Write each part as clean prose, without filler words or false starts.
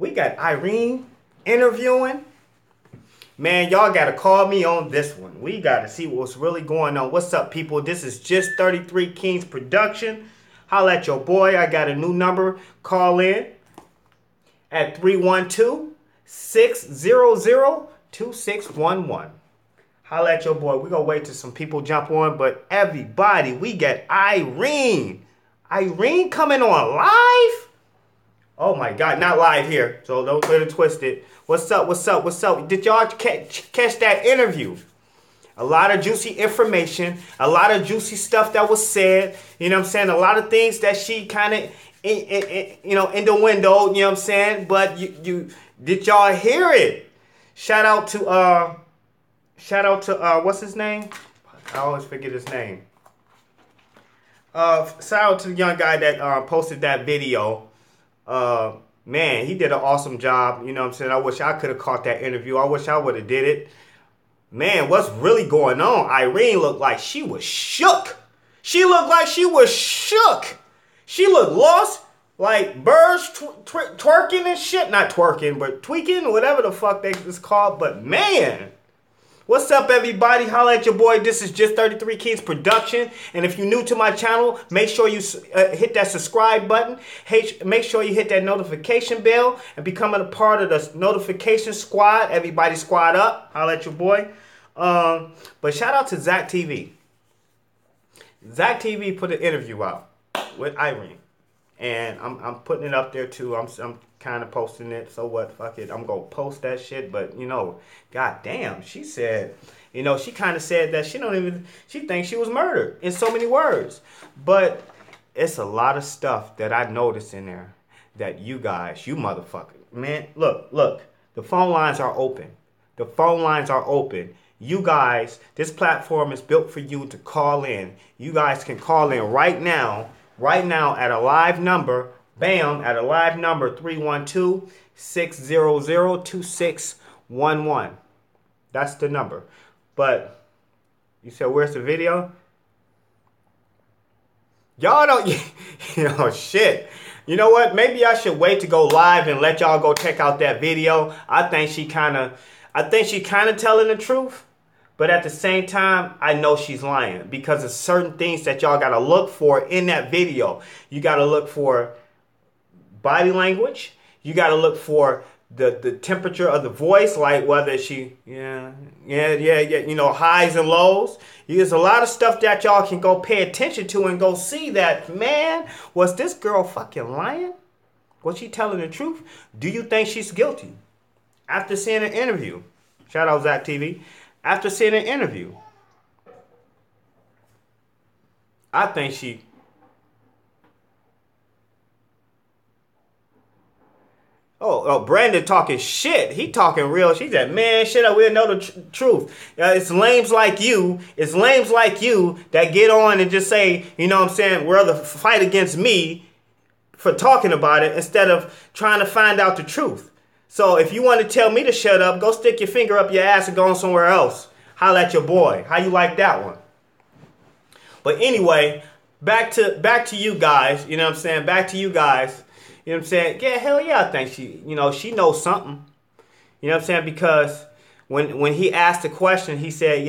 We got Irene interviewing. Man, y'all got to call me on this one. We got to see what's really going on. What's up, people? This is Just 33 Kings production. Holla at your boy. I got a new number. Call in at 312-600-2611. Holla at your boy. We're going to wait till some people jump on. But everybody, we got Irene. Irene coming on live? Oh my God, not live here. So don't get it twisted. What's up, what's up, what's up? Did y'all catch that interview? A lot of juicy information. A lot of juicy stuff that was said. You know what I'm saying? A lot of things that she kind of, in the window. You know what I'm saying? But you did y'all hear it? Shout out to what's his name? I always forget his name. Shout out to the young guy that posted that video. Man, he did an awesome job. You know what I'm saying? I wish I could have caught that interview. I wish I would have did it. Man, what's really going on? Irene looked like she was shook. She looked like she was shook. She looked lost, like birds twerking and shit. Not twerking, but tweaking, whatever the fuck they just called. But man, what's up, everybody? Holla at your boy. This is Just 33 Kings production. And if you're new to my channel, make sure you hit that subscribe button. Make sure you hit that notification bell and become a part of the notification squad. Everybody squad up. Holla at your boy. But shout out to Zach TV. Zach TV put an interview out with Irene. And I'm putting it up there too. I'm kind of posting it. So what? Fuck it. I'm going to post that shit. But, god damn. She said, she kind of said that she thinks she was murdered in so many words. But it's a lot of stuff that I noticed in there that you guys, you motherfuckers, man, look. The phone lines are open. The phone lines are open. You guys, this platform is built for you to call in. You guys can call in right now at a live number. Bam, at a live number, 312-600-2611. That's the number. But you said, where's the video? Y'all don't, shit. You know what? Maybe I should wait to go live and let y'all go check out that video. I think she kind of telling the truth. But at the same time, I know she's lying because of certain things that y'all got to look for in that video. You got to look for body language. You got to look for the temperature of the voice, like whether she, highs and lows. There's a lot of stuff that y'all can go pay attention to and go see that, man, was this girl fucking lying? Was she telling the truth? Do you think she's guilty? After seeing an interview, shout out Zach TV, after seeing an interview, I think she... Oh, Brandon talking shit. He talking real. She said, man, shit, I will know the truth. It's lames like you. It's lames like you that get on and just say, you know what I'm saying, rather fight against me for talking about it instead of trying to find out the truth. So if you want to tell me to shut up, go stick your finger up your ass and go on somewhere else. Holla at your boy. How you like that one? But anyway, back to you guys. You know what I'm saying? Back to you guys. You know what I'm saying? Yeah, hell yeah, I think she knows something. You know what I'm saying? Because when he asked the question, he said,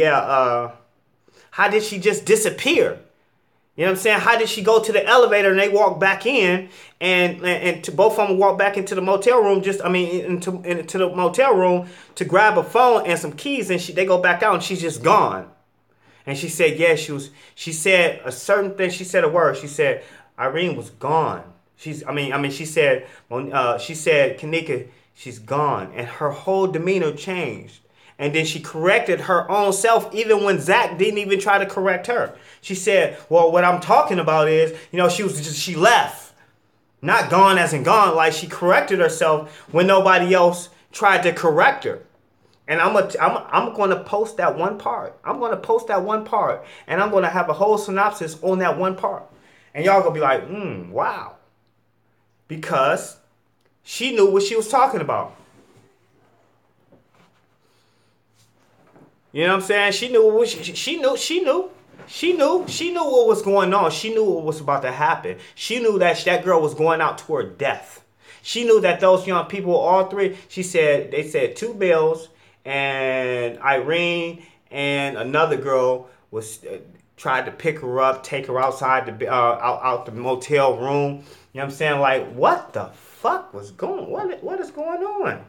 how did she just disappear? You know what I'm saying? How did she go to the elevator and they walk back in and to both of them walk back into the motel room, into the motel room to grab a phone and some keys, and they go back out and she's just gone. And she said, she said a certain thing. She said a word. She said, Irene was gone. She said, KENNEKA, she's gone. And her whole demeanor changed. And then she corrected her own self even when Zach didn't even try to correct her. She said, well, what I'm talking about is, she left. Not gone as in gone. Like she corrected herself when nobody else tried to correct her. And I'm going to post that one part. I'm going to post that one part. And I'm going to have a whole synopsis on that one part. And y'all going to be like, wow. Because she knew what she was talking about. You know what I'm saying? She knew what she knew what was going on. She knew what was about to happen. She knew that that girl was going out to her death. She knew that those young people, all three, they said two bills, and Irene and another girl was tried to pick her up, take her outside the out the motel room. You know what I'm saying? Like, what the fuck was going? What is going on?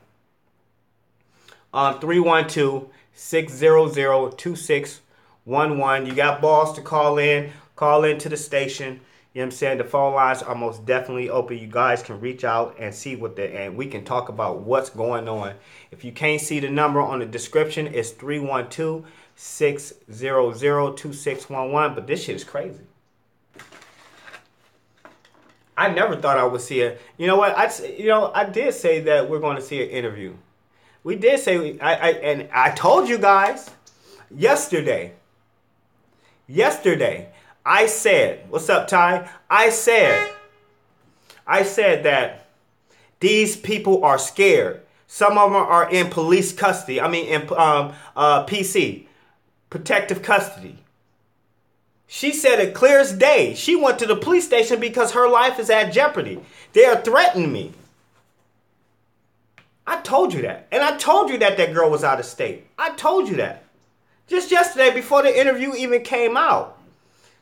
312-600-2611. You got balls to call in. Call into the station. You know what I'm saying? The phone lines are most definitely open. You guys can reach out and see and we can talk about what's going on. If you can't see the number on the description, it's 312-600-2611. But this shit is crazy. I never thought I would see it. You know what? I did say that we're going to see an interview. We did say, and I told you guys yesterday, I said, what's up, Ty? I said that these people are scared. Some of them are in police custody. I mean, in PC, protective custody. She said it clear as day. She went to the police station because her life is at jeopardy. They are threatening me. I told you that. And I told you that girl was out of state. I told you that. Just yesterday before the interview even came out.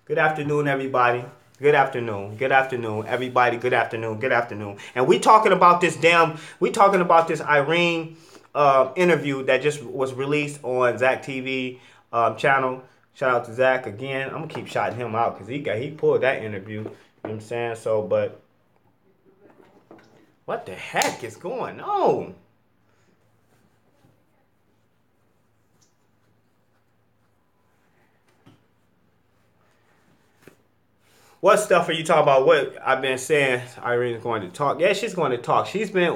Good afternoon, everybody. Good afternoon. Good afternoon, everybody. Good afternoon. Good afternoon. And we talking about this Irene interview that just was released on Zach TV channel. Shout out to Zach again. I'm going to keep shouting him out because he pulled that interview. You know what I'm saying? So, but what the heck is going on? What stuff are you talking about? What I've been saying Irene's going to talk. Yeah, she's going to talk. She's been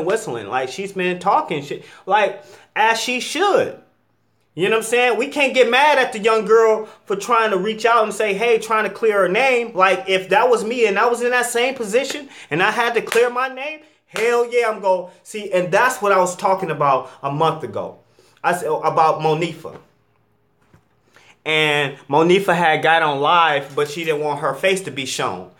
whistling. Like, she's been talking shit. Like, as she should. You know what I'm saying? We can't get mad at the young girl for trying to reach out and say, hey, trying to clear her name. Like, if that was me and I was in that same position and I had to clear my name, hell yeah, I'm going. See, and that's what I was talking about a month ago. I said about Monifa. And Monifa had got on live, but she didn't want her face to be shown.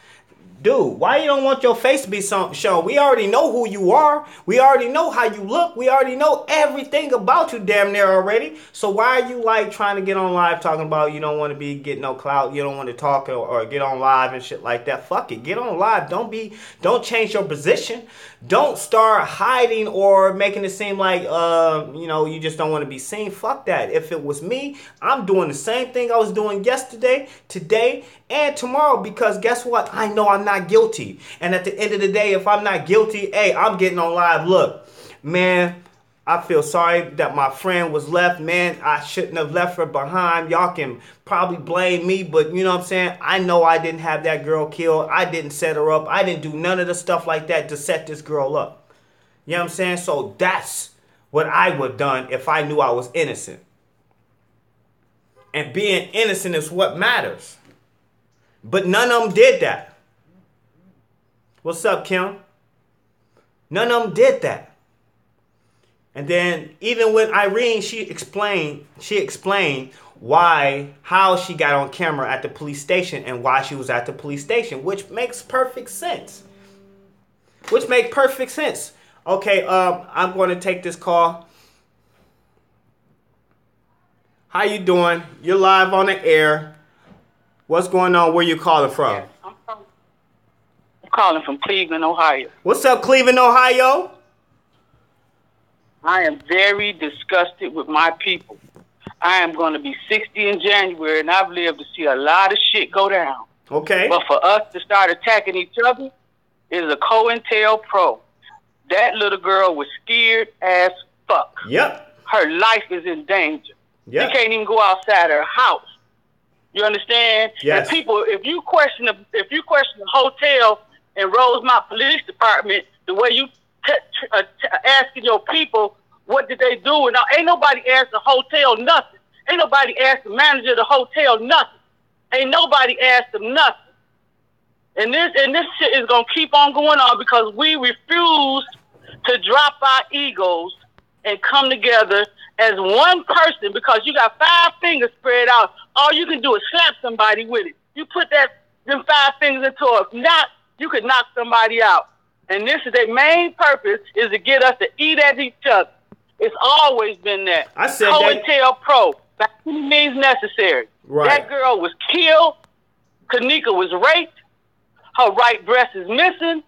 Dude, why you don't want your face to be shown? We already know who you are. We already know how you look. We already know everything about you damn near already. So why are you like trying to get on live talking about you don't want to be getting no clout, you don't want to talk or get on live and shit like that? Fuck it. Get on live. Don't change your position. Don't start hiding or making it seem like you just don't want to be seen. Fuck that. If it was me, I'm doing the same thing I was doing yesterday, today, and tomorrow, because guess what? I know I'm not guilty. And at the end of the day, if I'm not guilty, hey, I'm getting on live. Look, man, I feel sorry that my friend was left. Man, I shouldn't have left her behind. Y'all can probably blame me, but you know what I'm saying? I know I didn't have that girl killed. I didn't set her up. I didn't do none of the stuff like that to set this girl up. You know what I'm saying? So that's what I would have done if I knew I was innocent. And being innocent is what matters. But none of them did that. What's up, Kim? None of them did that. And then even with Irene, she explained how she got on camera at the police station and why she was at the police station, which makes perfect sense. Okay, I'm going to take this call. How you doing? You're live on the air. What's going on? Where you calling from? Yes, I'm calling from Cleveland, Ohio. What's up, Cleveland, Ohio? I am very disgusted with my people. I am going to be 60 in January, and I've lived to see a lot of shit go down. Okay. But for us to start attacking each other is a COINTELPRO. That little girl was scared as fuck. Yep. Her life is in danger. Yep. She can't even go outside her house. You understand? Yes. And people, if you question the hotel and Rosemont Police Department, the way you asking your people what did they do, and ain't nobody asked the hotel nothing. Ain't nobody asked the manager of the hotel nothing. Ain't nobody asked them nothing. And this shit is gonna keep on going on because we refuse to drop our egos and come together as one person, because you got 5 fingers spread out. All you can do is slap somebody with it. You put them 5 fingers into a knot, you could knock somebody out. And this is their main purpose, is to get us to eat at each other. It's always been that. I said Hotel Pro, by any means necessary. Right. That girl was killed. KENNEKA was raped. Her right breast is missing.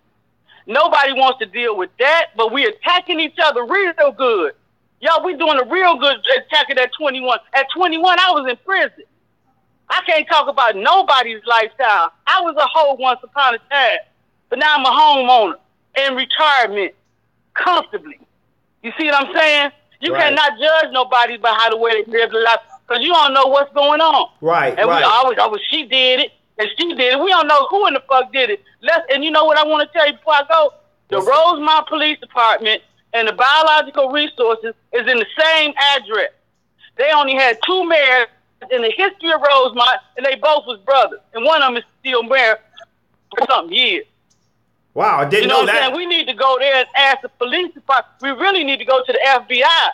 Nobody wants to deal with that, but we attacking each other real good. Y'all, we doing a real good attacking at 21. At 21, I was in prison. I can't talk about nobody's lifestyle. I was a hoe once upon a time, but now I'm a homeowner in retirement comfortably. You see what I'm saying? You cannot judge nobody by how the way they live their life, because you don't know what's going on. Right, and we always, she did it, and she did it. We don't know who in the fuck did it. And you know what I want to tell you before I go? The Rosemont Police Department and the Biological Resources is in the same address. They only had 2 mayors in the history of Rosemont, and they both was brothers. And one of them is still mayor for something years. Wow, I didn't know that. Saying? We need to go there and ask the police department. We really need to go to the FBI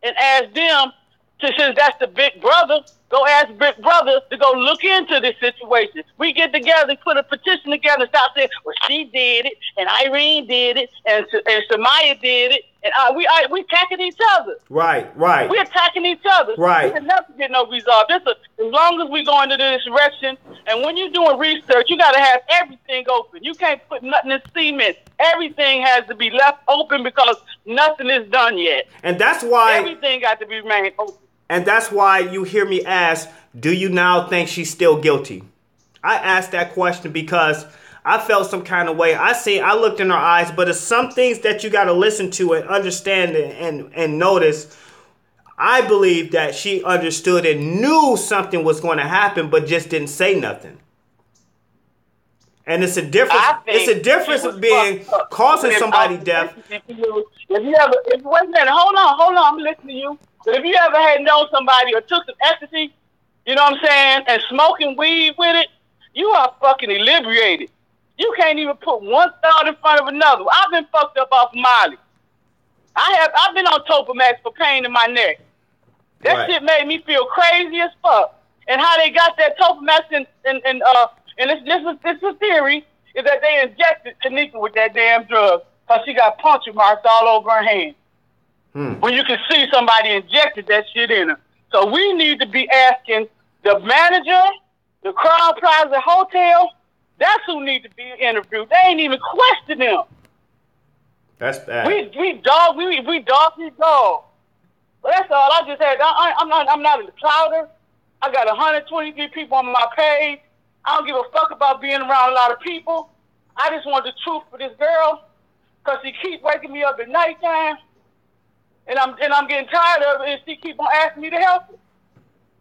and ask them, since that's the big brother, go ask Big Brother to go look into this situation. We get together, put a petition together, and stop saying, well, she did it, and Irene did it, and Samaya did it, and we attacking each other. Right. We're attacking each other. Right. We can never get no resolve. As long as we go into this direction, and when you're doing research, you got to have everything open. You can't put nothing in cement. Everything has to be left open because nothing is done yet. And that's why everything got to be remained open. And that's why you hear me ask, do you now think she's still guilty? I asked that question because I felt some kind of way. I looked in her eyes, but it's some things that you got to listen to and understand and notice. I believe that she understood and knew something was going to happen, but just didn't say nothing. And it's a difference. It's a difference of being causing somebody death. Wait a minute, hold on, I'm listening to you. But if you ever had known somebody or took some ecstasy, you know what I'm saying, and smoking weed with it, you are fucking inebriated. You can't even put one thought in front of another. I've been fucked up off Molly. I've been on Topamax for pain in my neck. That shit made me feel crazy as fuck. And how they got that Topamax and this is theory, is that they injected KENNEKA with that damn drug because she got puncture marks all over her hand. When you can see somebody injected that shit in her. So we need to be asking the manager, the Crown Plaza Hotel, that's who need to be interviewed. They ain't even question them. That's bad. We dog these dogs. But that's all I just had. I'm not in the clouder. I got 123 people on my page. I don't give a fuck about being around a lot of people. I just want the truth for this girl because she keep waking me up at nighttime. And I'm getting tired of it, and she keep on asking me to help her.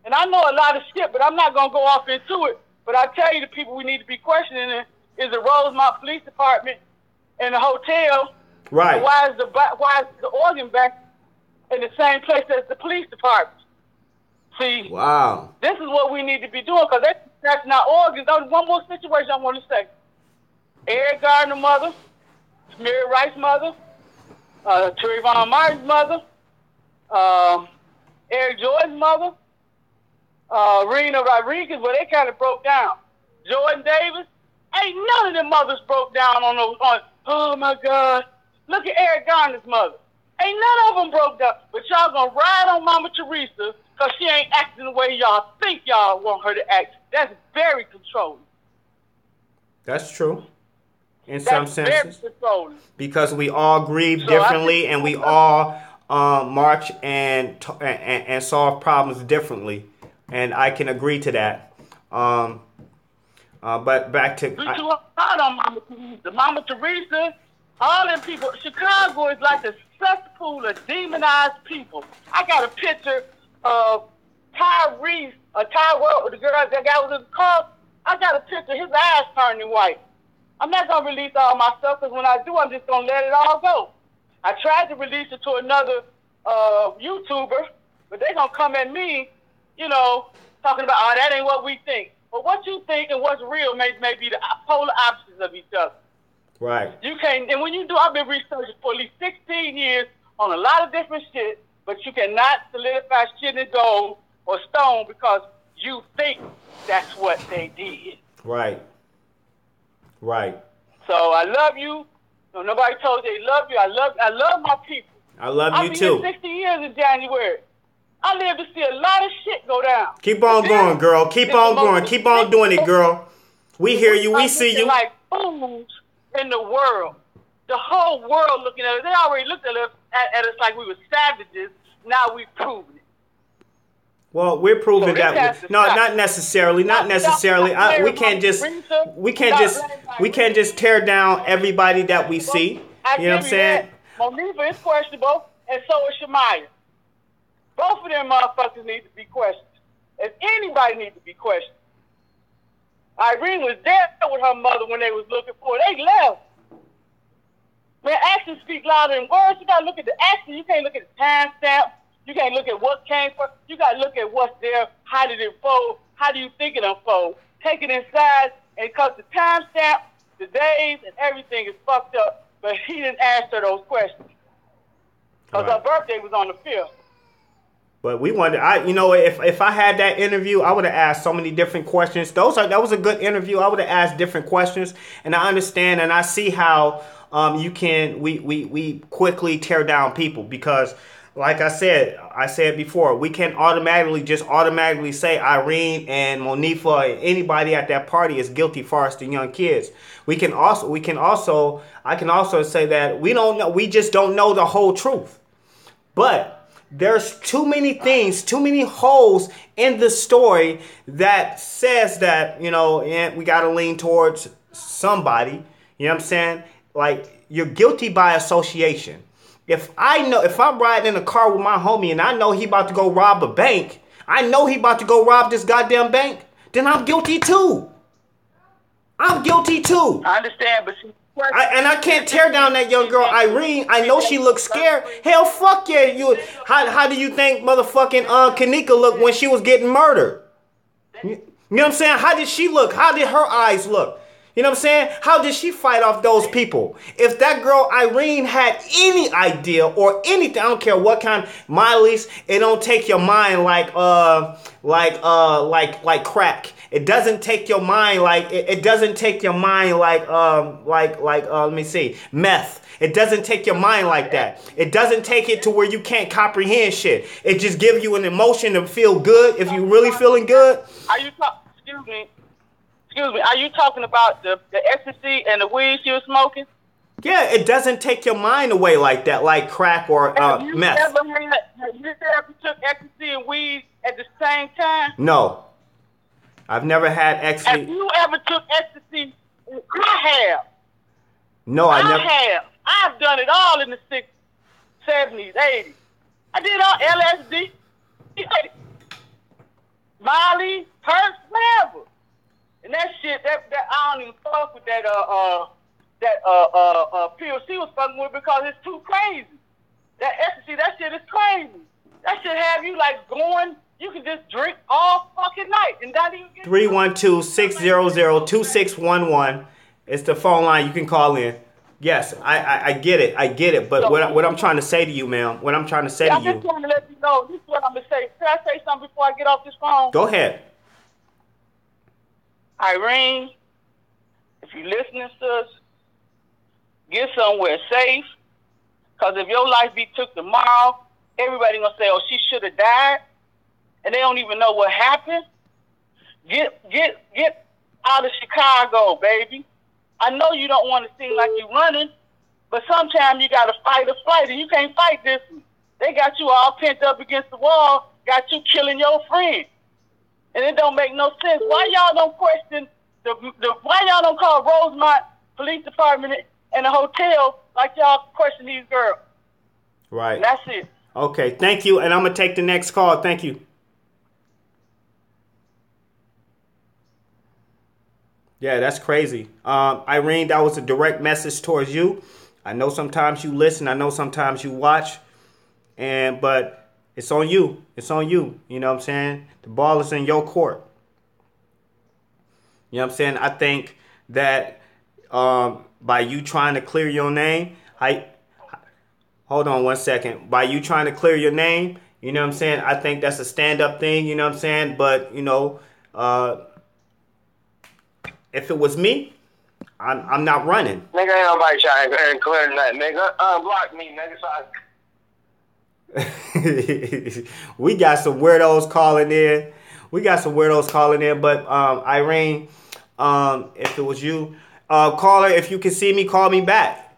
And I know a lot of shit, but I'm not gonna go off into it. But I tell you, the people we need to be questioning is the Rosemont Police Department and the hotel. Right. Why is the organ back in the same place as the police department? See. Wow. This is what we need to be doing because that's not organs. One more situation I want to say. Eric Gardner's mother, Mary Rice's mother. Trayvon Martin's mother, Eric Jordan's mother, Rena Rodriguez, well, they kind of broke down. Jordan Davis, ain't none of them mothers broke down on those. Oh my God, look at Eric Garner's mother. Ain't none of them broke down. But y'all gonna ride on Mama Teresa because she ain't acting the way y'all think y'all want her to act. That's very controlling. That's true. In some senses, because we all grieve So differently, and we all march and solve problems differently, and I can agree to that. But back to we too hard on Mama Teresa. Mama Teresa, all them people. Chicago is like a cesspool of demonized people. I got a picture of Tyrese, the girl that guy was in the car. I got a picture. His eyes turning white. I'm not going to release all my stuff because when I do, I'm just going to let it all go. I tried to release it to another YouTuber, but they're going to come at me, you know, talking about, oh, that ain't what we think. But what you think and what's real may be the polar opposites of each other. Right. You can't, and when you do, I've been researching for at least 16 years on a lot of different shit, but you cannot solidify shit in gold or stone because you think that's what they did. Right. Right. So I love you. No, nobody told you they love you. I love my people. I love I'll you be too. here 60 years in January. I live to see a lot of shit go down. Keep on going, girl. Keep on going. Keep on doing it, girl. We hear you. We see you. Like fools in the world. The whole world looking at us. They already looked at us like we were savages. Now we've proven it. Well, we're proving that. No, not necessarily. Not necessarily. We can't just tear down everybody that we see. You know what I'm saying? Monifa is questionable, and so is Shamaya. Both of them motherfuckers need to be questioned. If anybody needs to be questioned. Irene was there with her mother when they was looking for her. They left. Man, actions speak louder than words. You gotta look at the action. You can't look at the timestamp. You can't look at what came first. You gotta look at what's there. How did it unfold? How do you think it unfold? Take it inside, and because the timestamp, the days, and everything is fucked up. But he didn't answer those questions because her birthday was on the 5th. But we wanted, if I had that interview, I would have asked so many different questions. That was a good interview. I would have asked different questions, and I understand and I see how we quickly tear down people because, like I said before, we can't automatically say Irene and Monifa and anybody at that party is guilty as far as the young kids. I can also say that we don't know. We just don't know the whole truth, but. There's too many things, too many holes in the story that says that, we got to lean towards somebody. You know what I'm saying? Like, you're guilty by association. If I'm riding in a car with my homie and I know he about to go rob a bank, I know he about to go rob this goddamn bank, then I'm guilty too. I'm guilty too. I understand, but I can't tear down that young girl, Irene. I know she looks scared. Hell, fuck yeah. How do you think motherfucking KENNEKA looked when she was getting murdered? You know what I'm saying? How did she look? How did her eyes look? You know what I'm saying? How did she fight off those people? If that girl Irene had any idea or anything, I don't care what kind, Miley's, it don't take your mind like crack. It doesn't take your mind like let me see, meth. It doesn't take your mind like that. It doesn't take it to where you can't comprehend shit. It just gives you an emotion to feel good if you're really feeling good. Excuse me, are you talking about the ecstasy and the weed she was smoking? Yeah, it doesn't take your mind away like that, like crack or meth. Have you ever took ecstasy and weed at the same time? No. I've never had ecstasy. Have you ever took ecstasy? I have. No, I never. have. I've done it all in the 60s, 70s, 80s. I did all LSD, Molly, Perks, whatever. And that shit, that I don't even fuck with that pill she was fucking with because it's too crazy. That ecstasy, that shit is crazy. That shit have you like going. You can just drink all fucking night and not even get 312-600-2611. It's the phone line. You can call in. Yes, I get it. But what I'm trying to say to you, ma'am, I'm just trying to let you know. This is what I'm gonna say. Can I say something before I get off this phone? Go ahead. Irene, if you're listening to us, get somewhere safe. Because if your life be took tomorrow, everybody gonna say, oh, she should have died. And they don't even know what happened. Get out of Chicago, baby. I know you don't want to seem like you're running, but sometimes you got to fight or flight, and you can't fight this one. They got you all pent up against the wall, got you killing your friend. And it don't make no sense. Why y'all don't question why y'all don't call Rosemont Police Department and the hotel like y'all question these girls? Right. And that's it. Okay, thank you. And I'm going to take the next call. Thank you. Yeah, that's crazy. Irene, that was a direct message towards you. I know sometimes you listen. I know sometimes you watch. But it's on you. It's on you. You know what I'm saying? The ball is in your court. You know what I'm saying? I think that by you trying to clear your name, hold on one second. By you trying to clear your name, you know what I'm saying? I think that's a stand-up thing, you know what I'm saying? But, if it was me, I'm not running. Nigga, ain't nobody trying to clear nothing, nigga. Unblock me, nigga. So We got some weirdos calling in. But Irene, if it was you, caller, if you can see me, call me back.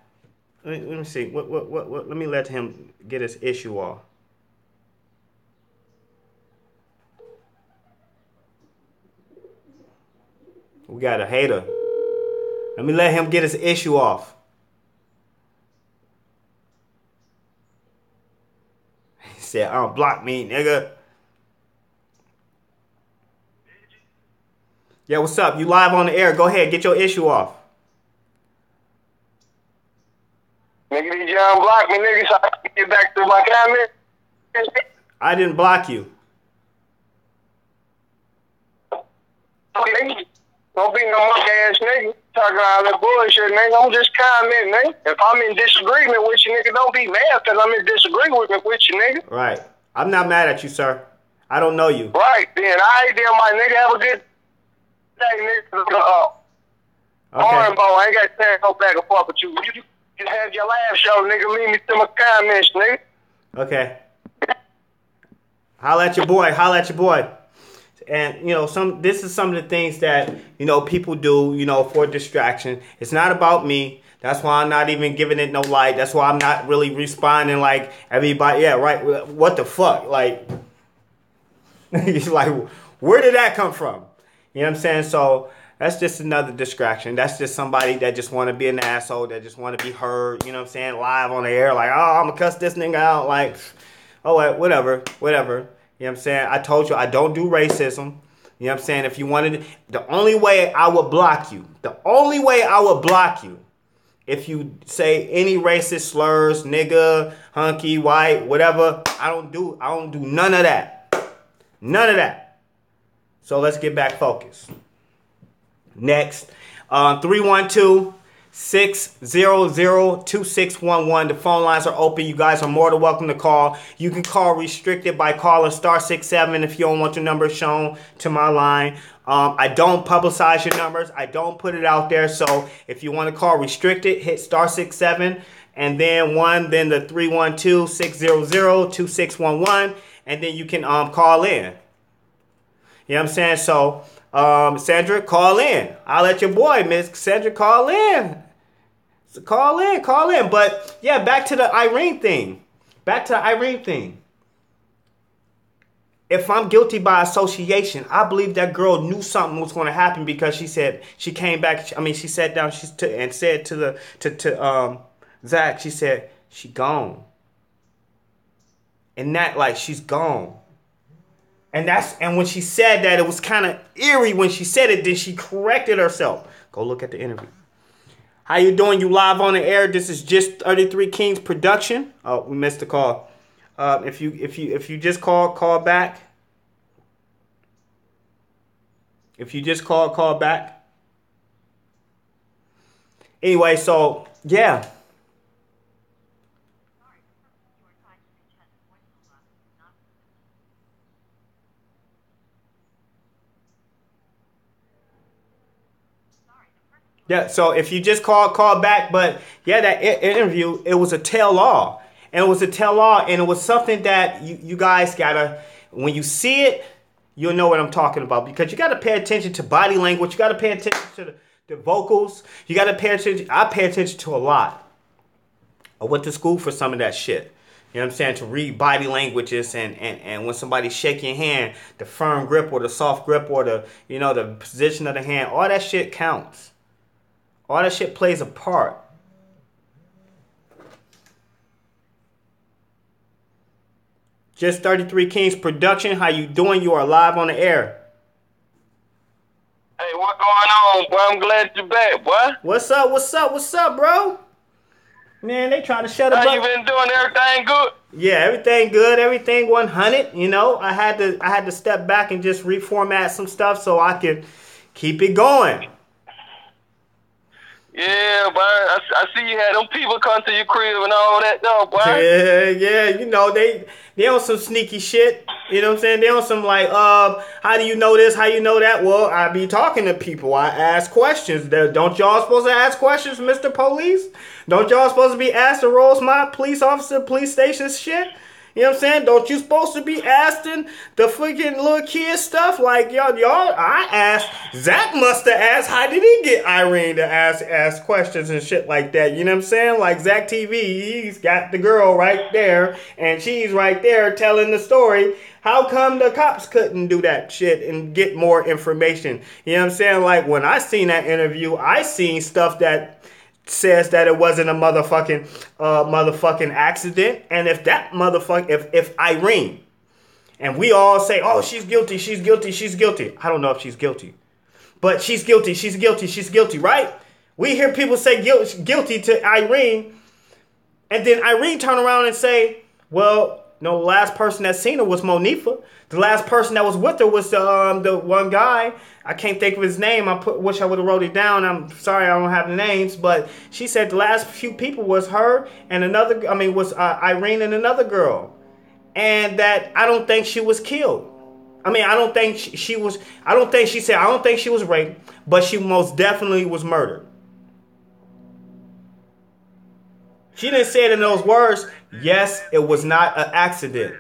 Let me see. What? Let me let him get his issue off. We got a hater. Let me let him get his issue off. He said, block me, nigga. Yeah, what's up? You live on the air. Go ahead, get your issue off. nigga, did you unblock me, nigga, so I can get back to my comment? I didn't block you. Don't be no monkey ass nigga talking all that bullshit, nigga. I'm just commenting, nigga. If I'm in disagreement with you, nigga, don't be mad because I'm in disagreement with you, nigga. Right. I'm not mad at you, sir. I don't know you. Right, then. I ain't there, my nigga. Have a good day, nigga. Orange ball, I ain't got time to go back and forth with you. You just have your live show, nigga. Leave me to my comments, nigga. Okay. Holla at your boy. And, you know, this is some of the things that, you know, people do, you know, for distraction. It's not about me. That's why I'm not even giving it no light. That's why I'm not really responding like everybody. Yeah, right. What the fuck? Like, it's like, where did that come from? You know what I'm saying? So that's just another distraction. That's just somebody that just want to be an asshole, that just want to be heard, you know what I'm saying, live on the air. Like, oh, I'm going to cuss this nigga out. Like, oh, whatever. You know what I'm saying? I told you I don't do racism. You know what I'm saying? If you wanted, the only way I would block you, if you say any racist slurs, nigga, hunky, white, whatever, I don't do none of that. None of that. So let's get back focused. Next, 312-600-2611. The phone lines are open. You guys are more than welcome to call. You can call restricted by calling *67 if you don't want your number shown to my line. I don't publicize your numbers. I don't put it out there. So if you want to call restricted, hit *67 and then the 312-600-2611, and then you can call in. You know what I'm saying? So Sandra, call in. I'll let your boy, Miss Sandra, call in. So call in. But yeah, back to the Irene thing. If I'm guilty by association, I believe that girl knew something was going to happen because she said she came back. I mean, she sat down and said to Zach, she said she gone, and that like she's gone. And when she said that, it was kind of eerie when she said it. Then she corrected herself. Go look at the interview. How you doing? You live on the air. This is just 33 Kings production. Oh, we missed the call. If you just call back. If you just call back. Anyway, so yeah. Yeah, so if you just call back, but yeah, that interview, it was a tell-all. And it was something that you guys gotta, when you see it, you'll know what I'm talking about. Because you gotta pay attention to body language, you gotta pay attention to the vocals, you gotta pay attention, I pay attention to a lot. I went to school for some of that shit. You know what I'm saying? To read body languages and when somebody's shaking your hand, the firm grip or the soft grip or the position of the hand, all that shit counts. All that shit plays a part. Just 33 Kings production. How you doing? You are live on the air. Hey, what's going on, boy? I'm glad you're back, boy. What's up, bro? Man, they trying to shut up. How you been doing? Everything good? Yeah, everything good. Everything 100. You know, I had to step back and just reformat some stuff so I could keep it going. Yeah, boy. I see you had them people come to your crib and all that, though, boy. Yeah. You know, they on some sneaky shit. You know what I'm saying? They on some like, how do you know this? How you know that? Well, I be talking to people. I ask questions. Don't y'all supposed to ask questions, Mr. Police? Don't y'all supposed to be asked to roll my police officer, police station shit? You know what I'm saying? Don't you supposed to be asking the freaking little kid stuff? Like, y'all, I asked, Zach must have asked, how did he get Irene to ask questions and shit like that? You know what I'm saying? Like, Zach TV, he's got the girl right there, and she's right there telling the story. How come the cops couldn't do that shit and get more information? You know what I'm saying? Like, when I seen that interview, I seen stuff that says that it wasn't a motherfucking accident. And if that motherfucker, if Irene, and we all say, oh, she's guilty, she's guilty, she's guilty. I don't know if she's guilty, but she's guilty, she's guilty, she's guilty, right? We hear people say guilty to Irene, and then Irene turn around and say, well, no, the last person that seen her was Monifa. The last person that was with her was the one guy. I can't think of his name. Wish I would have wrote it down. I'm sorry I don't have the names. But she said the last few people was her and was Irene and another girl. And that I don't think she was killed. I don't think she was. I don't think she was raped, but she most definitely was murdered. She didn't say it in those words. Yes, it was not an accident.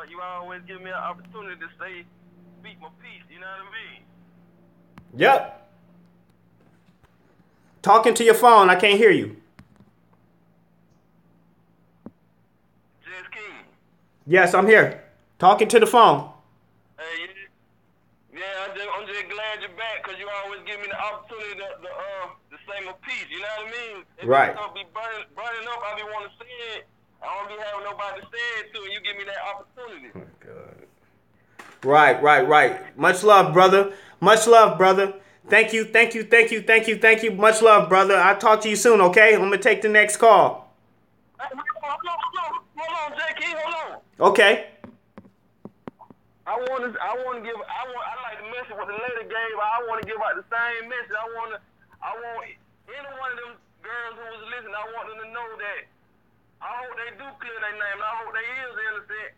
You always give me an opportunity to speak my piece. You know what I mean? Yep. Talking to your phone. I can't hear you. Jenkins. Yes, I'm here. Talking to the phone. Hey, yeah, I'm just glad you're back because you always give me the opportunity to say my piece. You know what I mean? If right. If be burning up, I be want to say it. I don't be having nobody to say it to, and you give me that opportunity. Oh, God. Right. Much love, brother. Much love, brother. Thank you. Much love, brother. I'll talk to you soon, okay? I'm going to take the next call. Hey, hold on, Jackie, hold on. Okay. I like the message what the lady gave. I want to give out the same message. I want any one of them girls who was listening, I want them to know that I hope they do clear their name. And I hope they is innocent,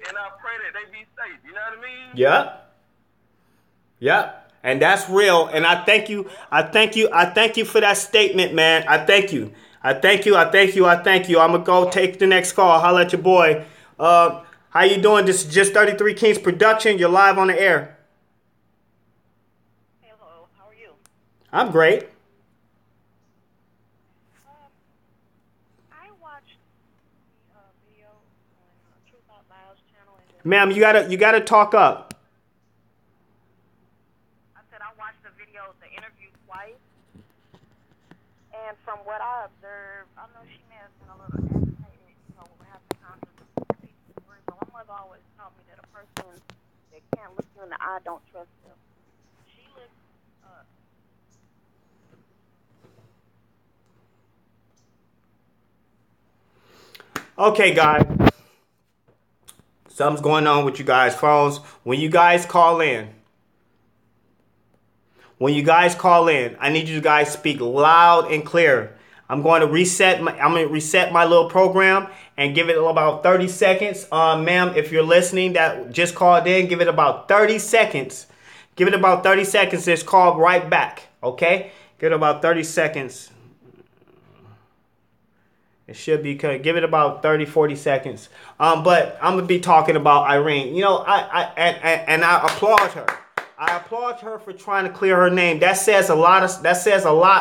and I pray that they be safe. You know what I mean? Yep. And that's real. And I thank you. I thank you for that statement, man. I thank you. I'm gonna go take the next call. Holla at your boy. How you doing? This is Just 33 Kings production. You're live on the air. Hello. How are you? I'm great. Ma'am, you gotta talk up. I said I watched the interview twice, and from what I observed, I know she may have been a little agitated, with having conversations. But my mother always taught me that a person that can't look you in the eye don't trust them. She looked Okay, guys. Something's going on with you guys' phones. When you guys call in, I need you guys to speak loud and clear. I'm going to reset my little program and give it about 30 seconds. Ma'am, if you're listening that just called in, give it about 30 seconds. Give it about 30 seconds. It's called right back. Okay? Give it about 30 seconds. It should be, give it about 30, 40 seconds. But I'm going to be talking about Irene. I applaud her. I applaud her for trying to clear her name. That says a lot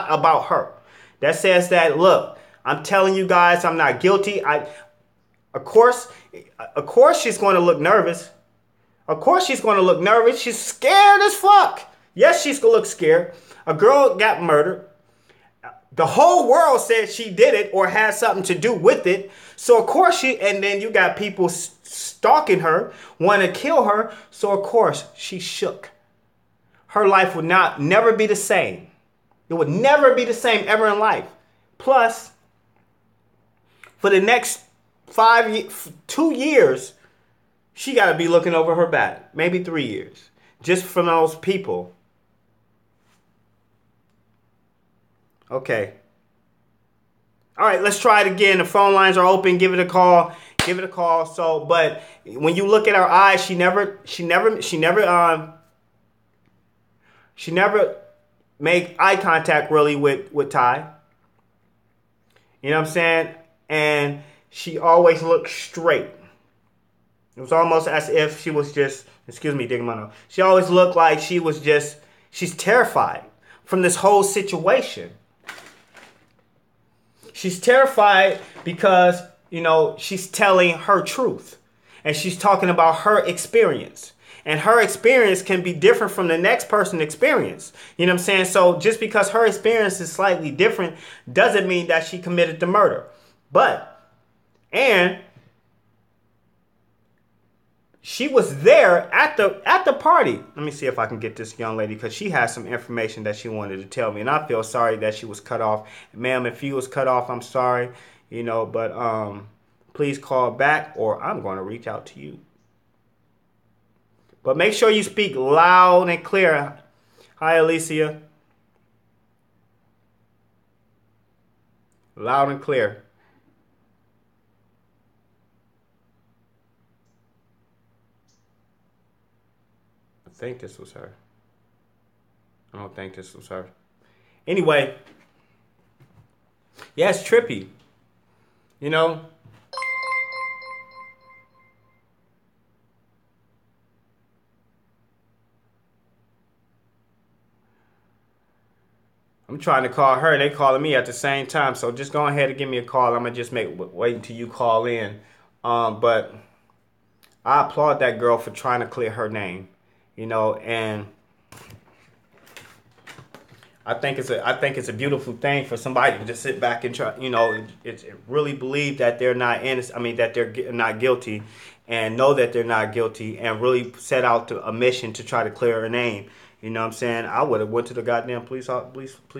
about her. That says that, look, I'm telling you guys, I'm not guilty. Of course she's going to look nervous. She's scared as fuck. Yes, she's going to look scared. A girl got murdered. The whole world said she did it or had something to do with it. So, of course, and then you got people stalking her, want to kill her. So, of course, she shook. Her life would never be the same. It would never be the same ever in life. Plus, for the next 2 years, she got to be looking over her back. Maybe 3 years. Just from those people. Okay. All right, let's try it again. The phone lines are open. Give it a call. Give it a call. So, but when you look at her eyes, she never made eye contact really with Ty. You know what I'm saying? And she always looked straight. It was almost as if she was just, excuse me, digging my nose. She always looked like she's terrified from this whole situation. She's terrified because, she's telling her truth. And she's talking about her experience. And her experience can be different from the next person's experience. You know what I'm saying? So just because her experience is slightly different doesn't mean that she committed the murder. And she was there at the party. Let me see if I can get this young lady, because she has some information that she wanted to tell me. And I feel sorry that she was cut off. Ma'am, if you was cut off, I'm sorry. But please call back or I'm going to reach out to you. But make sure you speak loud and clear. Hi, Alicia. Loud and clear. I think this was her. I don't think this was her. Anyway. Yeah, it's trippy. I'm trying to call her. They calling me at the same time. So just go ahead and give me a call. I'm going to just wait until you call in. But I applaud that girl for trying to clear her name. And I think it's a beautiful thing for somebody to just sit back and try, it really believe that they're not innocent. I mean, that they're not guilty, and know that they're not guilty, and really set out a mission to try to clear her name. You know what I'm saying? I would have went to the goddamn police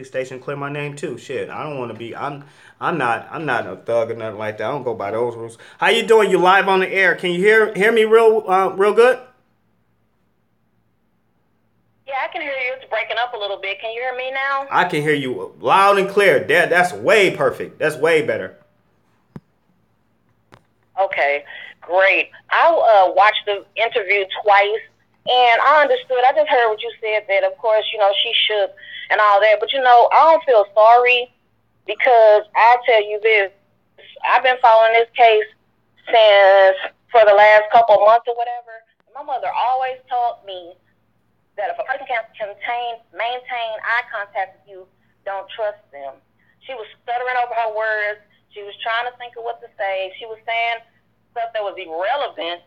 station and clear my name too. Shit, I don't want to be. I'm not a thug or nothing like that. I don't go by those rules. How you doing? You live on the air? Can you hear me real good? Yeah, I can hear you. It's breaking up a little bit. Can you hear me now? I can hear you loud and clear. That's way perfect. That's way better. Okay, great. I watched the interview twice, and I understood. I just heard what you said, that, of course, she shook and all that. But, I don't feel sorry, because I'll tell you this. I've been following this case for the last couple of months or whatever. My mother always taught me that if a person can maintain eye contact with you, don't trust them. She was stuttering over her words. She was trying to think of what to say. She was saying stuff that was irrelevant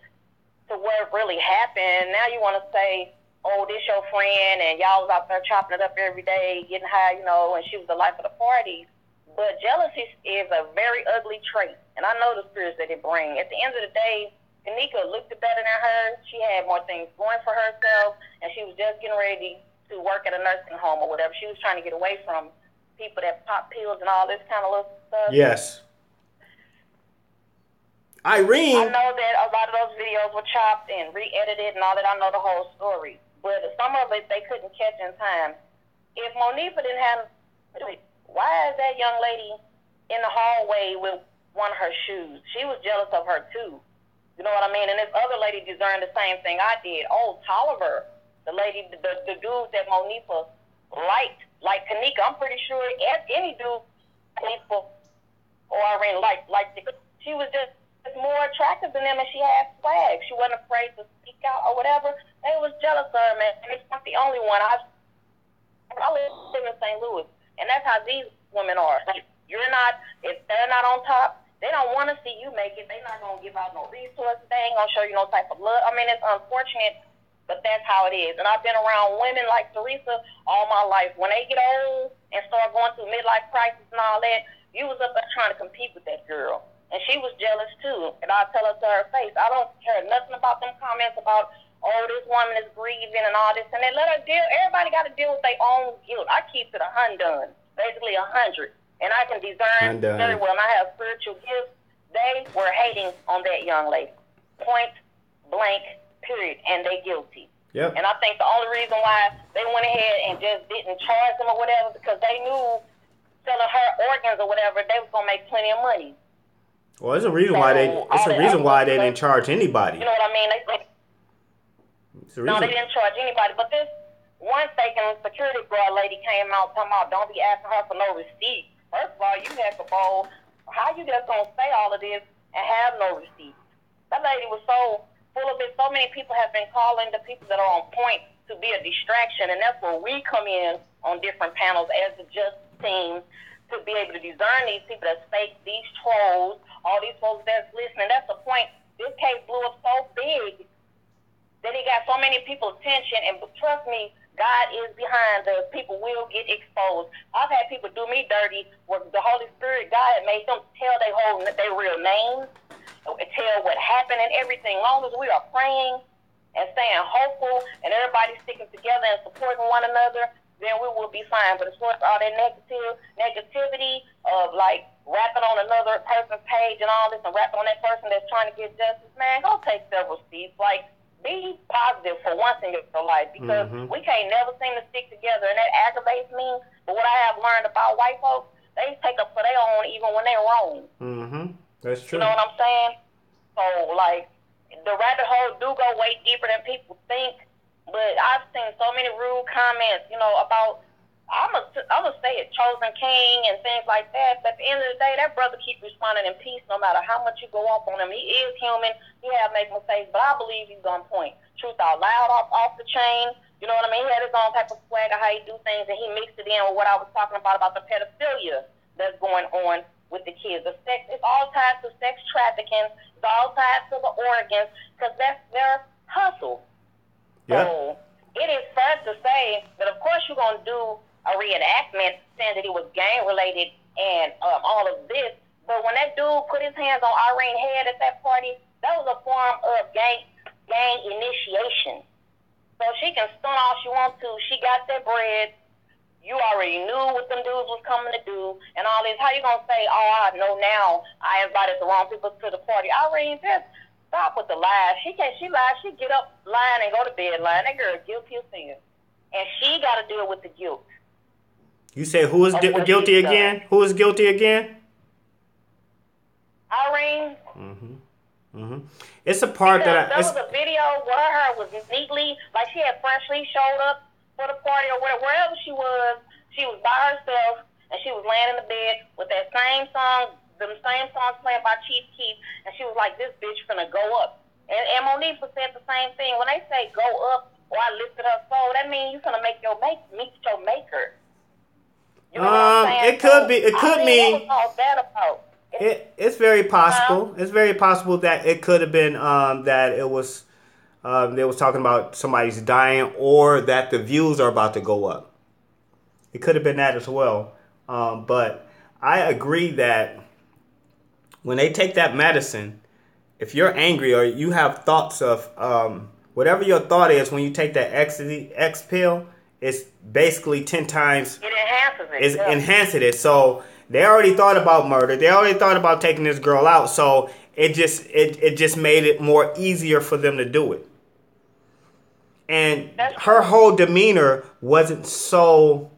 to what really happened. Now you want to say, oh, this your friend, and y'all was out there chopping it up every day, getting high, and she was the life of the party. But jealousy is a very ugly trait, and I know the spirits that it brings. At the end of the day, KENNEKA looked better than her. She had more things going for herself, and she was just getting ready to work at a nursing home or whatever. She was trying to get away from people that pop pills and all this kind of little stuff. Yes. Irene. I know that a lot of those videos were chopped and re-edited and all that. I know the whole story. But some of it they couldn't catch in time. If Monifa didn't have, why is that young lady in the hallway with one of her shoes? She was jealous of her too. You know what I mean? And this other lady discerned the same thing I did. Oh, Tolliver, the lady, the dude that Monifa liked, like KENNEKA. I'm pretty sure any dude Monifa or Irene liked, she was just more attractive than them, and she had swag. She wasn't afraid to speak out or whatever. They was jealous of her, man. And it's not the only one. I live in St. Louis, and that's how these women are. Like, if they're not on top, they don't want to see you make it. They're not going to give out no resources. They ain't going to show you no type of love. I mean, it's unfortunate, but that's how it is. And I've been around women like Teresa all my life. When they get old and start going through midlife crisis and all that, you was up there trying to compete with that girl. And she was jealous too. And I'll tell her to her face, I don't care nothing about them comments about, oh, this woman is grieving and all this. And then let her deal. Everybody got to deal with their own guilt. I keep it 100, basically 100. And I can discern very well. And I have spiritual gifts. They were hating on that young lady. Point blank, period. And they guilty. Yep. And I think the only reason why they went ahead and just didn't charge them or whatever, because they knew selling her organs or whatever, they was gonna make plenty of money. Well, there's a reason why they didn't charge anybody. You know what I mean? They didn't charge anybody. But this one taking security guard lady came out talking about don't be asking her for no receipt. First of all, you had to bowl. How you just gonna say all of this and have no receipt? That lady was so full of it. So many people have been calling the people that are on point to be a distraction, and that's where we come in on different panels as the just team to be able to discern these people that's fake, these trolls, all these folks that's listening. That's the point. This case blew up so big that it got so many people's attention, and trust me, God is behind us. People will get exposed. I've had people do me dirty where the Holy Spirit, God had made them tell their real names, tell what happened and everything. As long as we are praying and staying hopeful and everybody sticking together and supporting one another, then we will be fine. But as far as all that negativity of like rapping on another person's page and all this and rapping on that person that's trying to get justice, man, go take several seats. Like, be positive for once in your life, because we can't never seem to stick together, and that aggravates me. But what I have learned about white folks, they take up for their own even when they're wrong. That's true. You know what I'm saying? So, like, the rabbit hole do go way deeper than people think. But I've seen so many rude comments, you know, about, I'm gonna say it, chosen king and things like that. But at the end of the day, that brother keep responding in peace no matter how much you go off on him. He is human. He have made mistakes, but I believe he's on point. Truth out loud, off the chain. You know what I mean? He had his own type of swag of how he do things, and he mixed it in with what I was talking about the pedophilia that's going on with the kids. The sex, it's all tied to sex trafficking. It's all tied to the organs, because that's their hustle. Yep. So it is fair to say that, of course, you're going to do a reenactment saying that it was gang-related and all of this. But when that dude put his hands on Irene's head at that party, that was a form of gang initiation. So she can stunt all she wants to. She got that bread. You already knew what them dudes was coming to do and all this. How you going to say, oh, I know now I invited the wrong people to the party? Irene, just stop with the lies. She lies. She get up lying and go to bed lying. That girl is guilty of sin. And she got to deal with the guilt. You say who is guilty again? Who is guilty again? Irene. It's a part that there was a video where her hair was neatly, like she had freshly showed up for the party or wherever she was. She was by herself and she was laying in the bed with that same song, them same songs playing by Chief Keef, and she was like, "This bitch finna go up." And Monique said the same thing. When they say go up or I lifted her soul, that means you finna meet your maker. You know what I'm saying? It could be. It could mean. What was all that about? It's very possible. It's very possible that it could have been that it was they was talking about somebody's dying, or that the views are about to go up. It could have been that as well. But I agree that when they take that medicine, if you're angry or you have thoughts of whatever your thought is when you take that X pill, it's basically 10 times. It enhances it. It's enhancing it. So they already thought about murder. They already thought about taking this girl out. So it just made it more easier for them to do it. And her whole demeanor wasn't so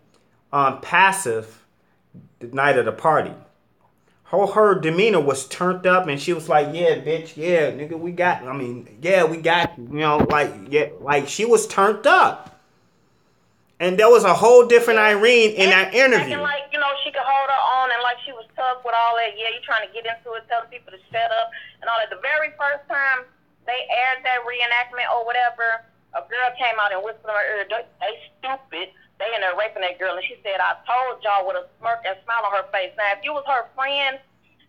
passive the night of the party. Her demeanor was turned up, and she was like, "Yeah, bitch, yeah, nigga, we got like she was turned up." And there was a whole different Irene in that interview. And like, you know, she could hold her own, and like she was tough with all that. Yeah, you trying to get into it, telling people to shut up and all that. The very first time they aired that reenactment or whatever, a girl came out and whispered in her ear, "They stupid. They in there raping that girl." And she said, "I told y'all," with a smirk and smile on her face. Now, if you was her friend,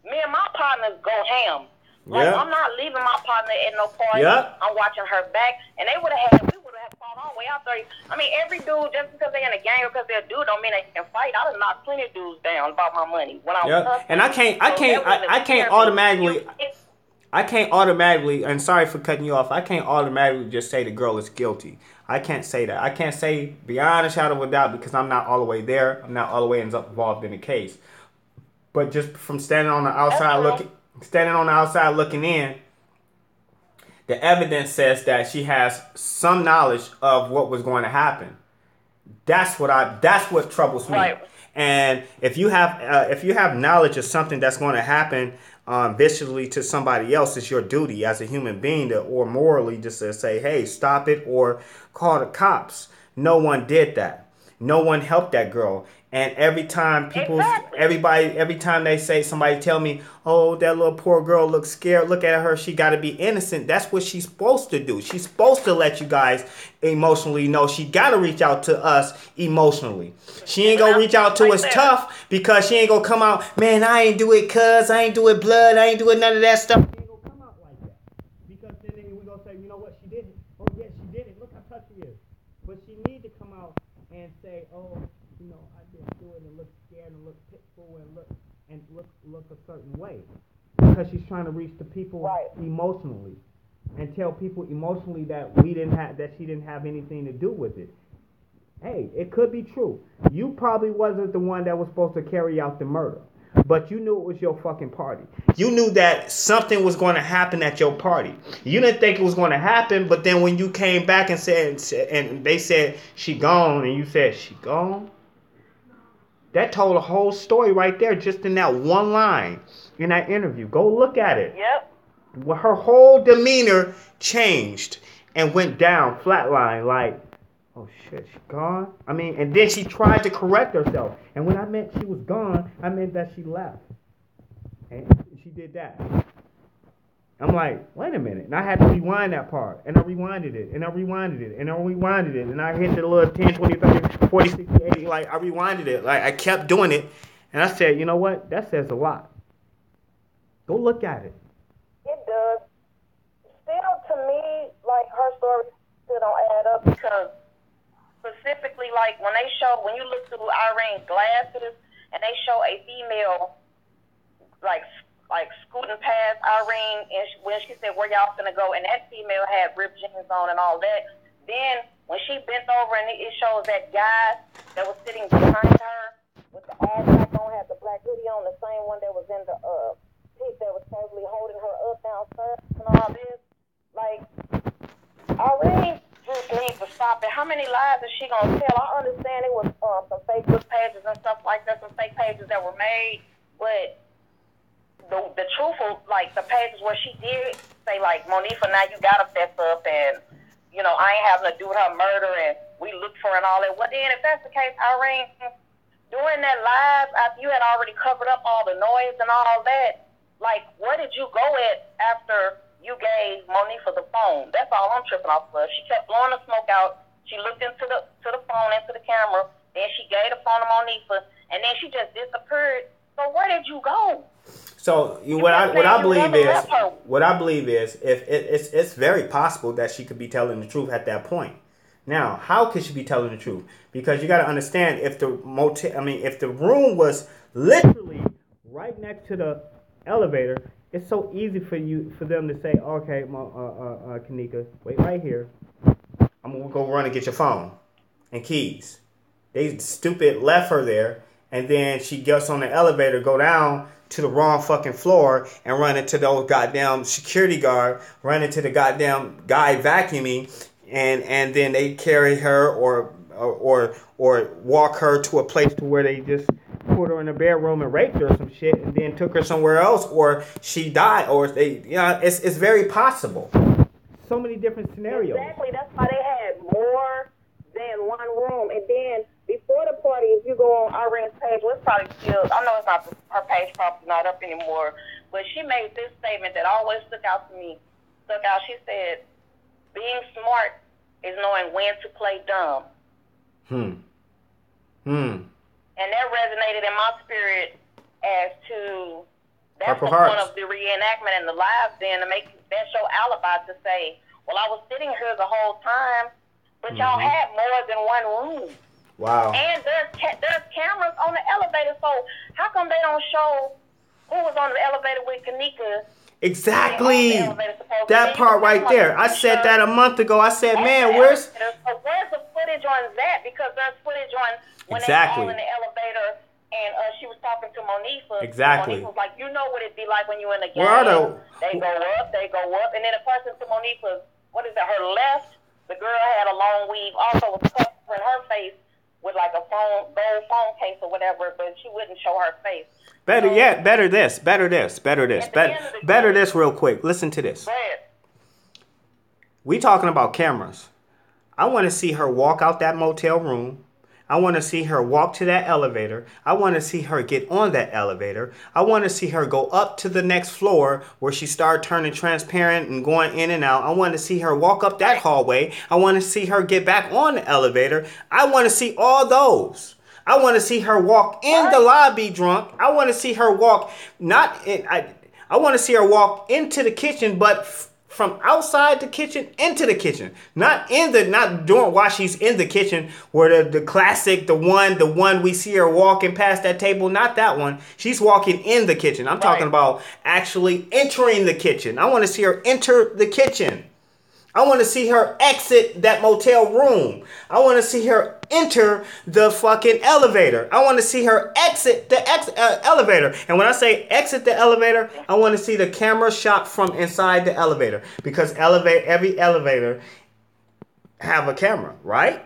me and my partners go ham. Like, I'm not leaving my partner at no party. I'm watching her back. And we would have fought all the way out there. I mean, every dude, just because they're in a gang or because they're a dude, don't mean they can fight. I done knocked plenty of dudes down about my money when I was hustling. And I can't automatically, and sorry for cutting you off, I can't automatically just say the girl is guilty. I can't say that. I can't say beyond a shadow of a doubt, because I'm not all the way there. I'm not all the way involved in the case. But just from standing on the outside looking in, the evidence says that she has some knowledge of what was going to happen. That's what troubles me. Right. And if you have knowledge of something that's going to happen viciously to somebody else, it's your duty as a human being to, or morally, just to say, hey, stop it or call the cops. No one did that. No one helped that girl. And every time every time they say, somebody tell me, oh, that little poor girl looks scared, look at her, she got to be innocent. That's what she's supposed to do. She's supposed to let you guys emotionally know. She got to reach out to us emotionally. She ain't going to reach out to us tough, because she ain't going to come out, man, I ain't do it cuz, I ain't do it blood, I ain't doing none of that stuff. She ain't going to come out like that. Because then we going to say, you know what, she did it. Oh, yeah, she did it. Look how tough she is. But she need to come out and say, oh, you know, I didn't do it, and look scared and look pitiful and look a certain way, because she's trying to reach the people emotionally and tell people emotionally that she didn't have anything to do with it. Hey, it could be true. You probably wasn't the one that was supposed to carry out the murder, but you knew it was your fucking party. You knew that something was going to happen at your party. You didn't think it was going to happen, but then when you came back and and they said she gone, and you said she gone, that told a whole story right there, just in that one line in that interview. Go look at it. Yep. Well, her whole demeanor changed and went down, flatline, like, oh shit, she gone? I mean, and then she tried to correct herself. And when I meant she was gone, I meant that she left. And she did that. I'm like, wait a minute. And I had to rewind that part. And I rewinded it. And I rewinded it. And I rewinded it. And I hit the little 10, 20, 30, 40, 60, 80. Like, I rewinded it. Like, I kept doing it. And I said, you know what? That says a lot. Go look at it. It does. Still, to me, like, her story still don't add up, because specifically, like, when you look through Irene's glasses and they show a female, like scooting past Irene, and when she said, where y'all finna go, and that female had ripped jeans on and all that, then when she bent over and it shows that guy that was sitting behind her with the all black on, had the black hoodie on, the same one that was in the pit that was supposedly holding her up downstairs and all this, like, Irene just needs to stop it. How many lies is she gonna tell? I understand it was some Facebook pages and stuff like that, some fake pages that were made, but the truthful, like, the pages where she did say, like, Monifa, now you gotta fess up, and, you know, I ain't having to do her murder, and we looked for and all that. Well, then, if that's the case, Irene, during that live, after you had already covered up all the noise and all that, like, where did you go at after you gave Monifa the phone? That's all I'm tripping off of. She kept blowing the smoke out. She looked into the phone, into the camera, then she gave the phone to Monifa, and then she just disappeared. So where did you go? So what I believe is if it's very possible that she could be telling the truth at that point. Now, how could she be telling the truth? Because you got to understand, if the room was literally right next to the elevator, it's so easy for them to say, okay, KENNEKA, wait right here. I'm gonna go run and get your phone and keys. They stupid left her there, and then she gets on the elevator, go down to the wrong fucking floor, and run into those goddamn security guard, run into the goddamn guy vacuuming, and then they carry her or walk her to a place to where they just put her in a bedroom and raped her or some shit, and then took her somewhere else, or she died, or it's very possible. So many different scenarios. Exactly. That's why they had more than one room. And then before the party, if you go on Irene's page, well, it's probably still, I know it's not, her page probably not up anymore, but she made this statement that always stuck out to me. She said, being smart is knowing when to play dumb. And that resonated in my spirit as to, that's the point of the reenactment and the live then, to make that show alibi, to say, well, I was sitting here the whole time, but y'all had more than one room. Wow. And there's cameras on the elevator, so how come they don't show who was on the elevator with KENNEKA? Exactly. That part right there. I said that a month ago. I said, man, where's the footage on that? Because there's footage on when they were all in the elevator and she was talking to Monifa. Exactly. Monifa was like, you know what it'd be like when you're in a game. Where are they? They go up, and then the person to Monifa, what is it, her left, the girl had a long weave, also was covering her face, with like a gold phone case or whatever, but she wouldn't show her face. Better So, yet, better this real quick. Listen to this. Bad. We talking about cameras. I want to see her walk out that motel room. I want to see her walk to that elevator. I want to see her get on that elevator. I want to see her go up to the next floor where she started turning transparent and going in and out. I want to see her walk up that hallway. I want to see her get back on the elevator. I want to see all those. I want to see her walk in the lobby drunk. I want to see her walk I want to see her walk into the kitchen, but from outside the kitchen into the kitchen, not doing while she's in the kitchen, where the classic, the one we see her walking past that table, not that one. She's walking in the kitchen. I'm talking about actually entering the kitchen. I want to see her enter the kitchen. I want to see her exit that motel room. I want to see her enter the fucking elevator. I want to see her exit the elevator. And when I say exit the elevator, I want to see the camera shot from inside the elevator. Because every elevator have a camera, right?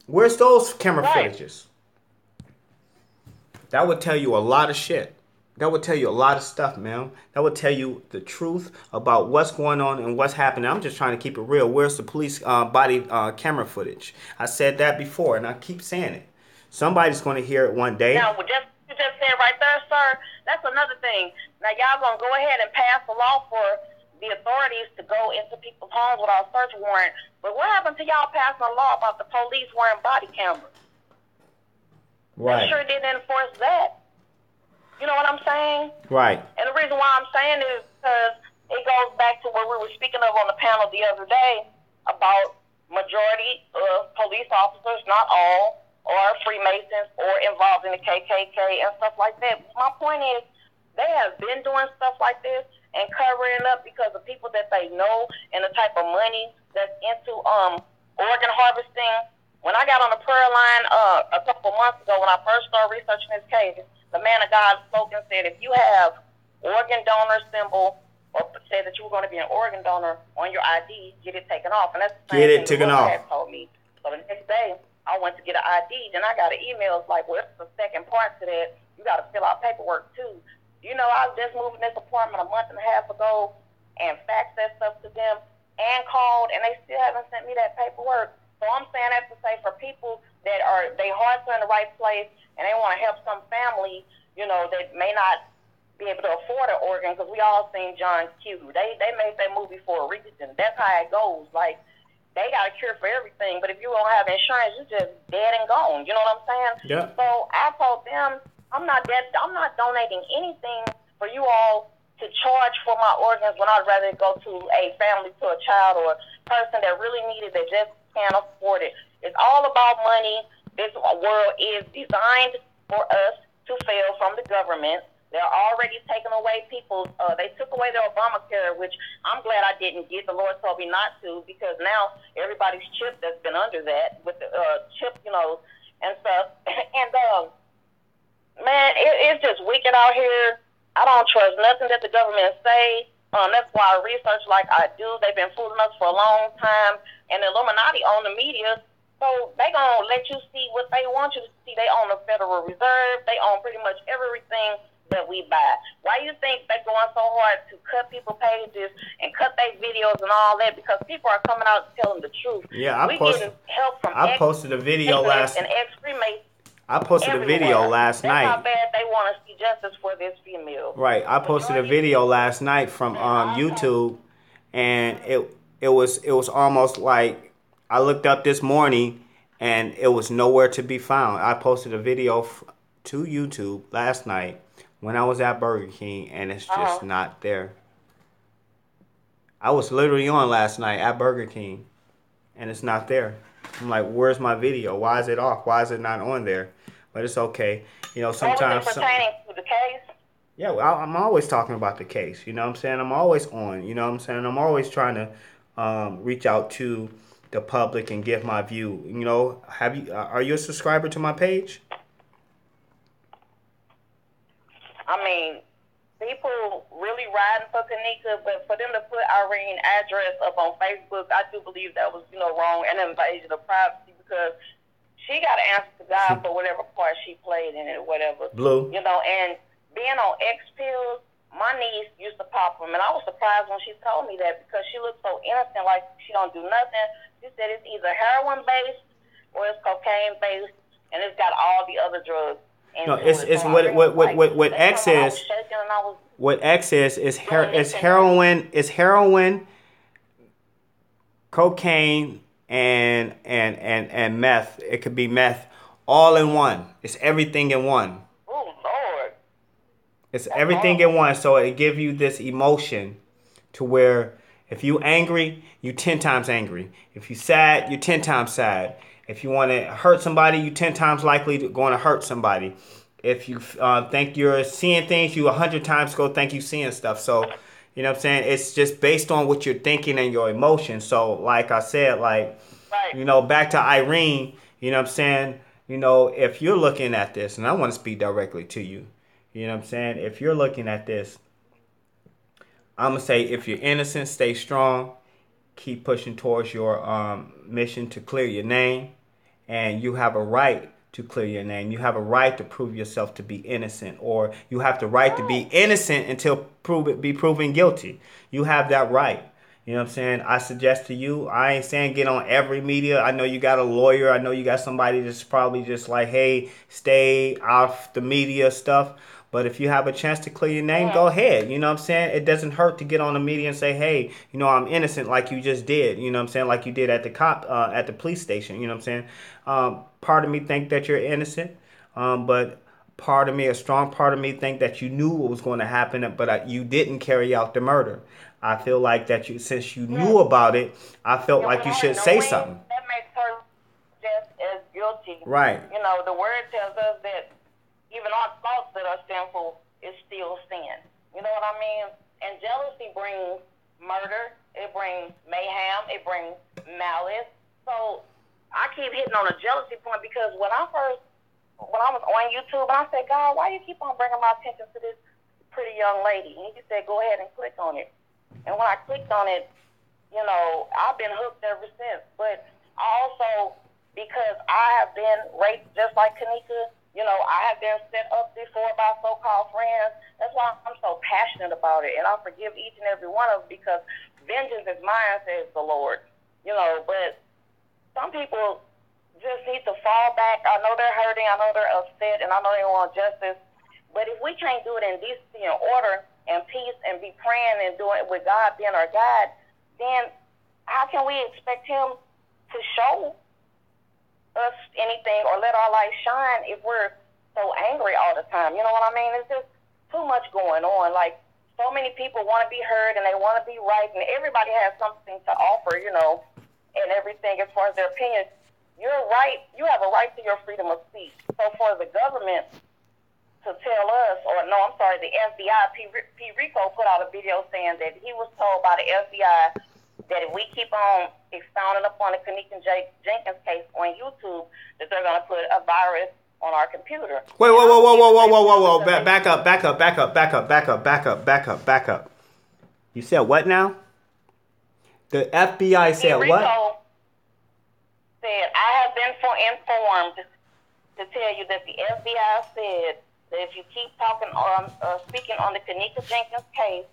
Where's those camera footages? That would tell you a lot of shit. That would tell you a lot of stuff, man. That would tell you the truth about what's going on and what's happening. I'm just trying to keep it real. Where's the police body camera footage? I said that before, and I keep saying it. Somebody's going to hear it one day. Now, what you just said right there, sir, that's another thing. Now, y'all going to go ahead and pass a law for the authorities to go into people's homes without a search warrant. But what happened to y'all passing a law about the police wearing body cameras? Right. They sure didn't enforce that. You know what I'm saying? Right. And the reason why I'm saying is because it goes back to what we were speaking of on the panel the other day about majority of police officers, not all, are Freemasons or involved in the KKK and stuff like that. My point is they have been doing stuff like this and covering up because of people that they know and the type of money that's into organ harvesting. When I got on the prayer line a couple months ago when I first started researching this case, the man of God spoke and said, if you have organ donor symbol or said that you were going to be an organ donor on your ID, get it taken off. And that's the same thing the Lord had told me. So the next day, I went to get an ID. Then I got an email. It's like, well, it's the second part to that. You got to fill out paperwork, too. You know, I was just moving this apartment a month and a half ago and faxed that stuff to them and called, and they still haven't sent me that paperwork. So I'm saying that to say for people that they hearts are in the right place and they want to help some family, you know, that may not be able to afford an organ, because we all seen John Q. They made that movie for a reason. That's how it goes. Like, they got a cure for everything, but if you don't have insurance, you're just dead and gone. You know what I'm saying? Yeah. So I told them I'm not donating anything for you all to charge for my organs when I'd rather go to a family, to a child or a person that really need it, that just can't afford it. It's all about money. This world is designed for us to fail from the government. They're already taking away people's, they took away their Obamacare, which I'm glad I didn't get. The Lord told me not to, because now everybody's chip that's been under that with the chip, you know, and stuff. And, man, it's just wicked out here. I don't trust nothing that the government say. That's why I research like I do. They've been fooling us for a long time. And the Illuminati own the media. So they going to let you see what they want you to see. They own the Federal Reserve. They own pretty much everything that we buy. Why do you think they're going so hard to cut people's pages and cut their videos and all that? Because people are coming out telling the truth. Yeah, I posted a video last night. I posted a video last night. That's how bad they want to see justice for this female. Right. I posted a video last night from YouTube, and it was almost like I looked up this morning and it was nowhere to be found. I posted a video to YouTube last night when I was at Burger King, and it's just not there. I was literally on last night at Burger King, and it's not there. I'm like, where's my video? Why is it off? Why is it not on there? But it's okay. You know, sometimes... Was it pertaining to the case? Yeah, I'm always talking about the case. You know what I'm saying? I'm always on. You know what I'm saying? I'm always trying to reach out to the public and give my view. You know, are you a subscriber to my page? I mean, people really riding for KENNEKA, but for them to put Irene address up on Facebook, I do believe that was, you know, wrong and invasion of privacy, because she got to answer to God for whatever part she played in it or whatever. Blue. You know, and being on X pills, my niece used to pop them, and I was surprised when she told me that because she looked so innocent, like she don't do nothing. She said it's either heroin based or it's cocaine based, and it's got all the other drugs. No, it's what X is. What X is heroin, cocaine, and meth. It could be meth, all in one. It's everything in one. Oh Lord! It's everything in one. So it gives you this emotion, to where if you angry, you 10 times angry. If you sad, you're 10 times sad. If you want to hurt somebody, you 10 times likely to going to hurt somebody. If you think you're seeing things, you 100 times go think you seeing stuff. So, you know what I'm saying? It's just based on what you're thinking and your emotions. So, like I said, like, you know, back to Irene, you know what I'm saying? You know, if you're looking at this, and I want to speak directly to you, you know what I'm saying? If you're looking at this, I'm going to say if you're innocent, stay strong. Keep pushing towards your mission to clear your name. And you have a right to clear your name. You have a right to prove yourself to be innocent. Or you have the right to be innocent until be proven guilty. You have that right. You know what I'm saying? I suggest to you, I ain't saying get on every media. I know you got a lawyer. I know you got somebody that's probably just like, hey, stay off the media stuff. But if you have a chance to clear your name, go ahead. You know what I'm saying? It doesn't hurt to get on the media and say, hey, you know, I'm innocent, like you just did. You know what I'm saying? Like you did at the at the police station. You know what I'm saying? Part of me think that you're innocent. But part of me, a strong part of me, think that you knew what was going to happen, but you didn't carry out the murder. I feel like that since you knew about it, I felt like you should say something. That makes her just as guilty. Right. You know, the word tells us that even our thoughts that are sinful is still sin. You know what I mean? And jealousy brings murder. It brings mayhem. It brings malice. So I keep hitting on a jealousy point because when I was on YouTube, and I said, God, why do you keep on bringing my attention to this pretty young lady? And he said, go ahead and click on it. And when I clicked on it, you know, I've been hooked ever since. But also, because I have been raped just like KENNEKA, you know, I have been set up before by so-called friends. That's why I'm so passionate about it. And I forgive each and every one of them because vengeance is mine, says the Lord. You know, but some people just need to fall back. I know they're hurting. I know they're upset. And I know they want justice. But if we can't do it in decency and order and peace and be praying and doing it with God being our guide, then how can we expect him to show us anything or let our light shine if we're so angry all the time? You know what I mean? It's just too much going on. Like, so many people want to be heard and they want to be right, and everybody has something to offer, you know, and everything as far as their opinion. You're right. You have a right to your freedom of speech. So for the government to tell us, or no, I'm sorry, the FBI, P. Rico put out a video saying that he was told by the FBI that if we keep on expounding upon the KENNEKA Jenkins case on YouTube, that they're going to put a virus on our computer. Wait, whoa. Back up. You said what now? The FBI said Rico what? Said, I have been informed to tell you that the FBI said that if you keep talking or speaking on the KENNEKA Jenkins case,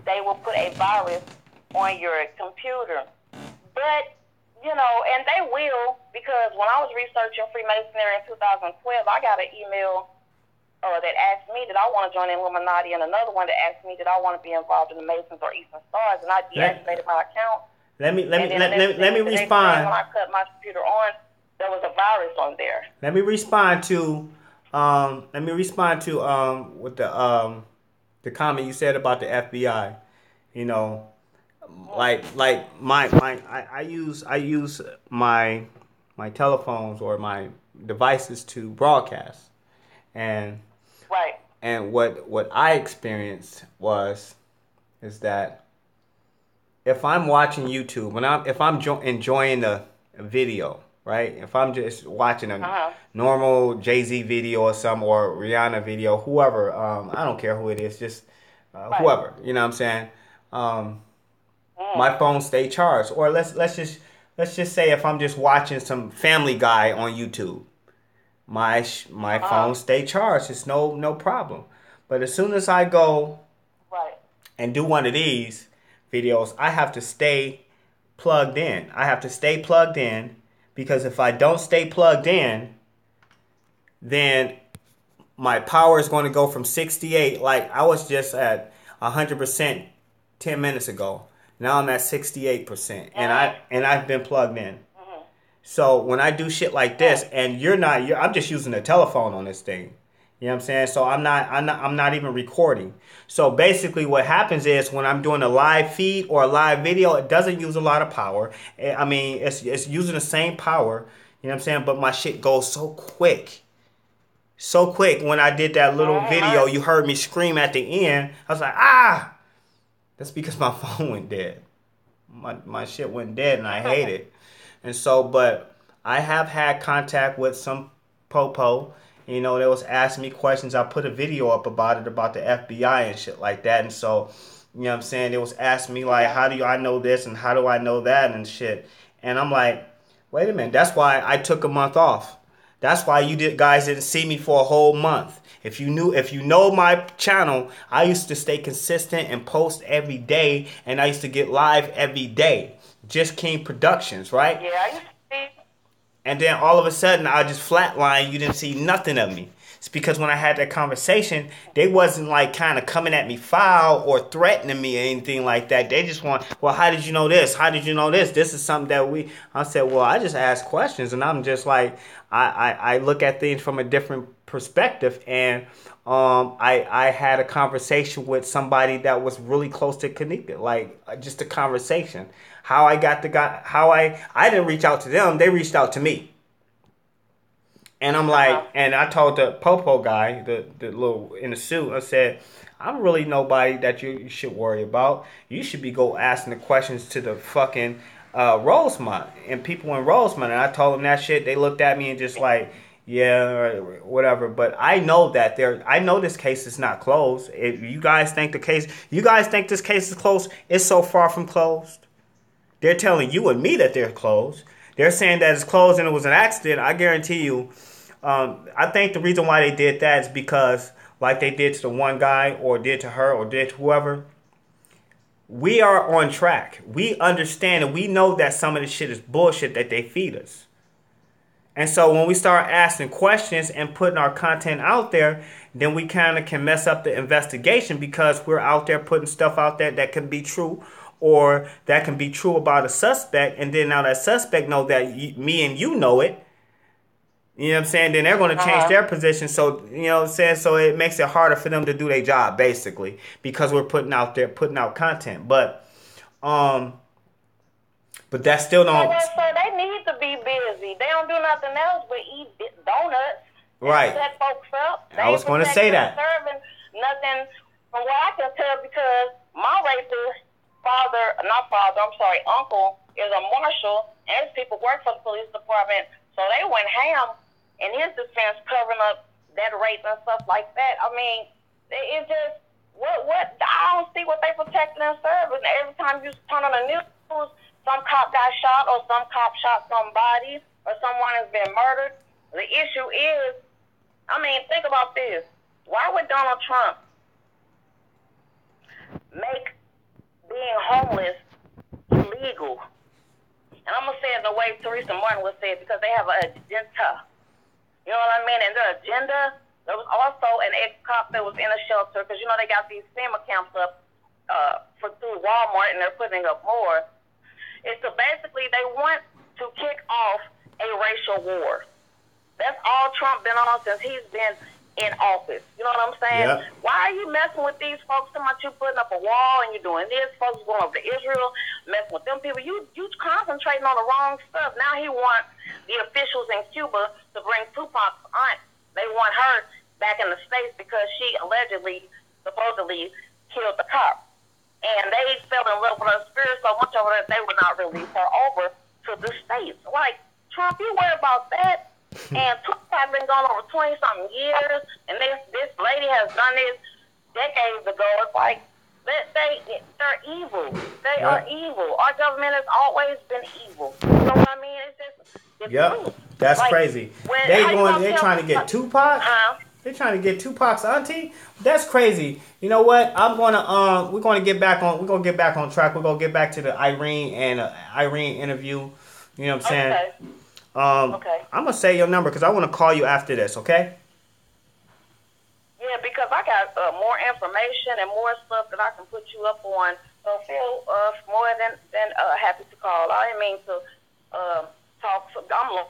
they will put a virus on your computer. But, you know, and they will, because when I was researching Freemasonry in 2012, I got an email that asked me that I want to join the Illuminati, and another one that asked me that I want to be involved in the Masons or Eastern Stars, and I deactivated my account. Let me respond. When I cut my computer on, there was a virus on there. Let me respond to with the comment you said about the FBI. You know, like I use my telephones or my devices to broadcast, and right. And what I experienced is that if I'm watching YouTube, if I'm enjoying a video, right? If I'm just watching a normal Jay-Z video or Rihanna video, whoever, I don't care who it is, just whoever, you know what I'm saying? My phone stay charged. Or let's just let's just say if I'm just watching some Family Guy on YouTube, my phone stay charged. It's no problem. But as soon as I go Right. and do one of these videos, I have to stay plugged in. I have to stay plugged in because if I don't stay plugged in, then my power is going to go from 68. Like I was just at 100% 10 minutes ago. Now I'm at 68%, and I've been plugged in. So when I do shit like this, and I'm just using a telephone on this thing. You know what I'm saying? So I'm not even recording. So basically what happens is when I'm doing a live feed or a live video, it doesn't use a lot of power. I mean, it's using the same power, you know what I'm saying? But my shit goes so quick. So quick. When I did that little video, you heard me scream at the end. I was like, ah! That's because my phone went dead. My shit went dead and I hate it. And so, but I have had contact with some popo. You know, they was asking me questions. I put a video up about it, about the FBI and shit like that. And so, you know what I'm saying? They was asking me like, how do I know this and how do I know that and shit. And I'm like, wait a minute. That's why I took a month off. That's why guys didn't see me for a whole month. If you know my channel, I used to stay consistent and post every day, and I used to get live every day. Just King Productions, right? Yeah, I used to see. And then all of a sudden, I just flatline. You didn't see nothing of me. It's because when I had that conversation, they wasn't like kind of coming at me foul or threatening me or anything like that. They just want, well, how did you know this? How did you know this? This is something that I said, well, I just ask questions, and I'm just like, I look at things from a different perspective, and I had a conversation with somebody that was really close to KENNEKA, like just a conversation. How I got the guy, how I didn't reach out to them, they reached out to me. And I'm like, and I told the popo guy, the little in the suit, I said, I'm really nobody that you should worry about. You should be go asking the questions to the fucking Rosemont and people in Rosemont. And I told them that shit. They looked at me and just like, yeah, or whatever. But I know that I know this case is not closed. If you guys think this case is closed, it's so far from closed. They're telling you and me that they're closed. They're saying that it's closed and it was an accident. I guarantee you. I think the reason why they did that is because, like they did to the one guy, or did to her, or did to whoever, we are on track. We understand and we know that some of the shit is bullshit that they feed us. And so when we start asking questions and putting our content out there, then we kind of can mess up the investigation because we're out there putting stuff out there that can be true, or that can be true about a suspect. And then now that suspect know that me and you know it. You know what I'm saying? Then they're going to change their position. So, you know what I'm saying? So it makes it harder for them to do their job, basically, because we're putting out content. But that still don't. So they need to be busy. They don't do nothing else but eat donuts. Right. Set folks up. I was going to say that. Serving nothing from what I can tell, because my rapist uncle is a marshal, and his people work for the police department. So they went ham in his defense, covering up that rape and stuff like that. I mean, it just, what, I don't see what they protecting and serving. Every time you turn on the news, some cop got shot, or some cop shot somebody, or someone has been murdered. The issue is, I mean, think about this. Why would Donald Trump make being homeless illegal? And I'm going to say it the way Teresa Martin would say it, because they have an agenda. You know what I mean? And their agenda, there was also an ex-cop that was in a shelter, because, you know, they got these FEMA camps up through Walmart, and they're putting up more. It's so basically they want to kick off a racial war. That's all Trump been on since he's been in office. You know what I'm saying? Yep. Why are you messing with these folks? So much you putting up a wall and you're doing this. Folks going over to Israel, messing with them people. You concentrating on the wrong stuff. Now he wants the officials in Cuba to bring Tupac's aunt. They want her back in the States because she supposedly killed the cop. And they fell in love with her spirit so much over that they would not release her over to the States. Like, Trump, you worry about that? And Tupac been gone over 20-something years, and this lady has done this decades ago. It's like, they're evil. They are evil. Our government has always been evil. You know what I mean? It's true. That's like, crazy. When, They're trying to get Tupac. They're trying to get Tupac's auntie. That's crazy. You know what? We're gonna get back on track. We're gonna get back to the Irene interview. You know what I'm saying? Okay. I'm gonna say your number because I want to call you after this. Okay? Yeah, because I got more information and more stuff that I can put you up on. So feel more than happy to call. I didn't mean to talk. I'm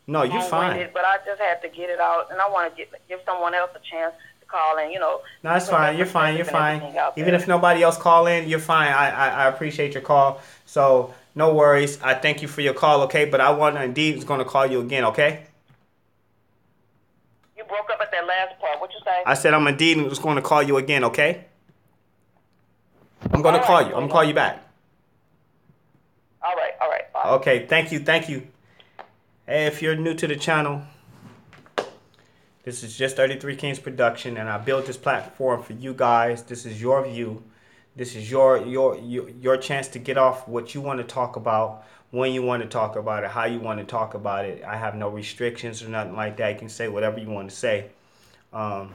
No, you're fine. But I just had to get it out, and I want to give someone else a chance to call in. No, it's fine. You're fine. You're fine. Even if nobody else call in, you're fine. I appreciate your call. So no worries. I thank you for your call. Okay, but I want Indeed is going to call you again. Okay. You broke up at that last part. What you say? I said I'm Indeed and was going to call you again. Okay. I'm going to call you. I'm going to call you back. All right. Bye. Okay. Thank you. Hey, if you're new to the channel, this is just 33 Kings production, and I built this platform for you guys. This is your view. This is your chance to get off what you want to talk about, when you want to talk about it, how you want to talk about it. I have no restrictions or nothing like that. You can say whatever you want to say. You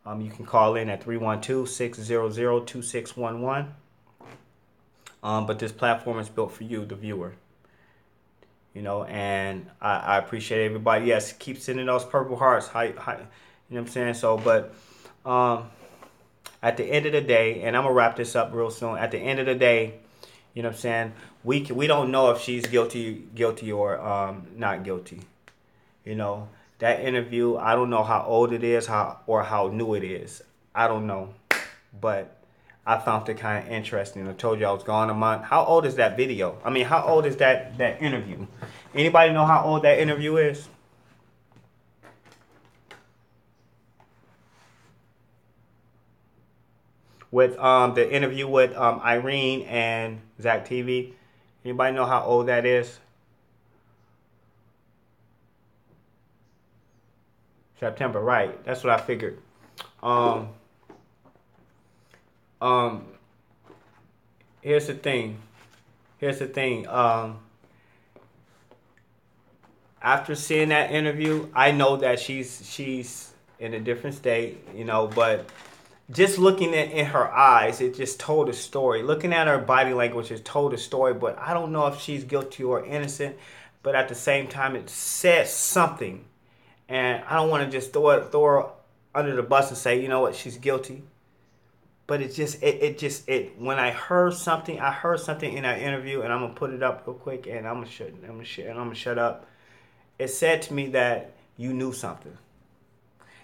can call in at 312-600-2611. But this platform is built for you, the viewer. And I appreciate everybody. Yes, keep sending those purple hearts. You know what I'm saying? So, but at the end of the day, and I'm gonna wrap this up real soon. At the end of the day, you know what I'm saying? We don't know if she's guilty or not guilty. That interview, I don't know how old it is, or how new it is. I don't know, but I found it kind of interesting. I told you I was gone a month. How old is that video? I mean, how old is that interview? Anybody know how old that interview is? With the interview with Irene and Zach TV. Anybody know how old that is? September, right? That's what I figured. Here's the thing. After seeing that interview, I know that she's in a different state, but just looking in her eyes, it just told a story. Looking at her body language, it told a story, but I don't know if she's guilty or innocent, but at the same time, it says something. And I don't want to just throw her under the bus and say, you know what, she's guilty. But when I heard something in that interview, and I'm gonna put it up real quick, and I'm gonna shut up. It said to me that you knew something.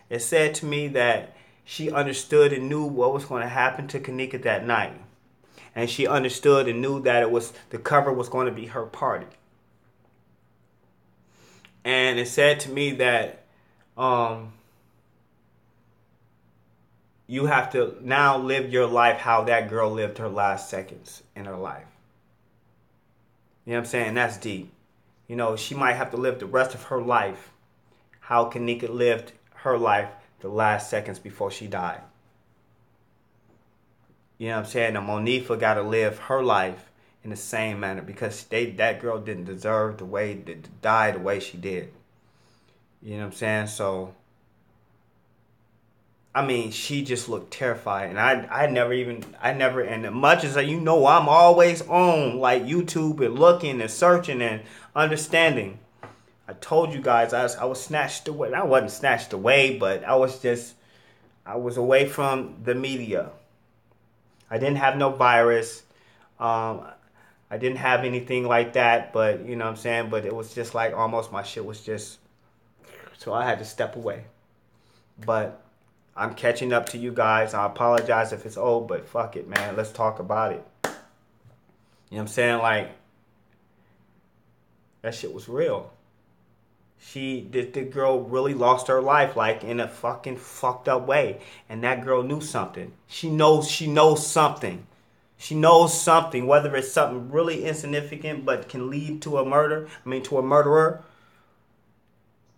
It said to me that she understood and knew what was going to happen to KENNEKA that night, and she understood and knew that the cover was going to be her party. And it said to me that you have to now live your life how that girl lived her last seconds in her life. You know what I'm saying? That's deep. She might have to live the rest of her life how KENNEKA lived her life the last seconds before she died. You know what I'm saying? And Monifa got to live her life in the same manner, because that girl didn't deserve to die the way she did. You know what I'm saying? So, I mean, she just looked terrified. And I never, and much as I'm always on like YouTube and looking and searching and understanding. I told you guys I was snatched away. I wasn't snatched away, but I was away from the media. I didn't have no virus. I didn't have anything like that, but you know what I'm saying? But it was just like almost my shit was just, so I had to step away. But I'm catching up to you guys. I apologize if it's old, but fuck it, man. Let's talk about it. You know what I'm saying? Like, that shit was real. The girl really lost her life, like, in a fucking fucked up way. And that girl knew something. She knows something. She knows something, whether it's something really insignificant but can lead to a murderer.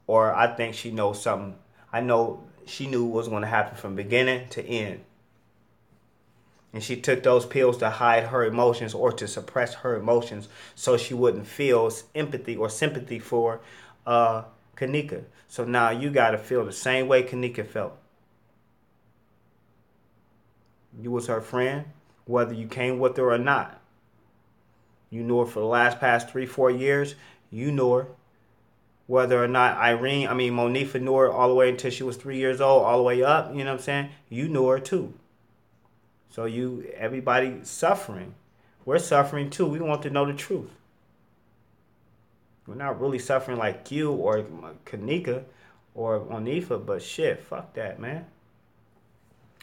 Or I think she knows something. I know she knew what was going to happen from beginning to end. And she took those pills to hide her emotions or to suppress her emotions so she wouldn't feel empathy or sympathy for KENNEKA. So now you got to feel the same way KENNEKA felt. You was her friend, whether you came with her or not. You knew her for the past 3-4 years. You knew her. Whether or not Monifa knew her all the way until she was 3 years old, all the way up, you know what I'm saying? You knew her too. So everybody suffering. We're suffering too. We want to know the truth. We're not really suffering like you or KENNEKA or Monifa, but shit, fuck that, man.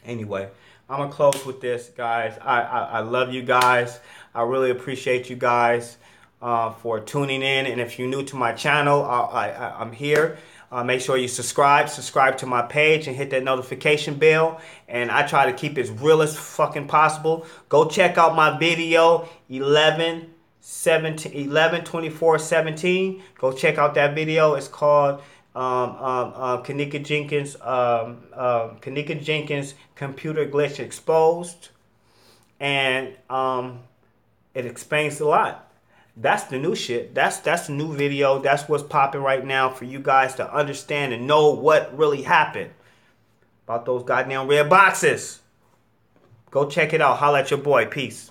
Anyway, I'm going to close with this, guys. I love you guys. I really appreciate you guys for tuning in. And if you're new to my channel, I'm here. Make sure you subscribe to my page and hit that notification bell. And I try to keep it as real as fucking possible. Go check out my video 11/24/17. Go check out that video. It's called KENNEKA Jenkins Computer Glitch Exposed. And it explains a lot. That's the new shit. That's the new video. That's what's popping right now for you guys to understand and know what really happened about those goddamn red boxes. Go check it out. Holla at your boy. Peace.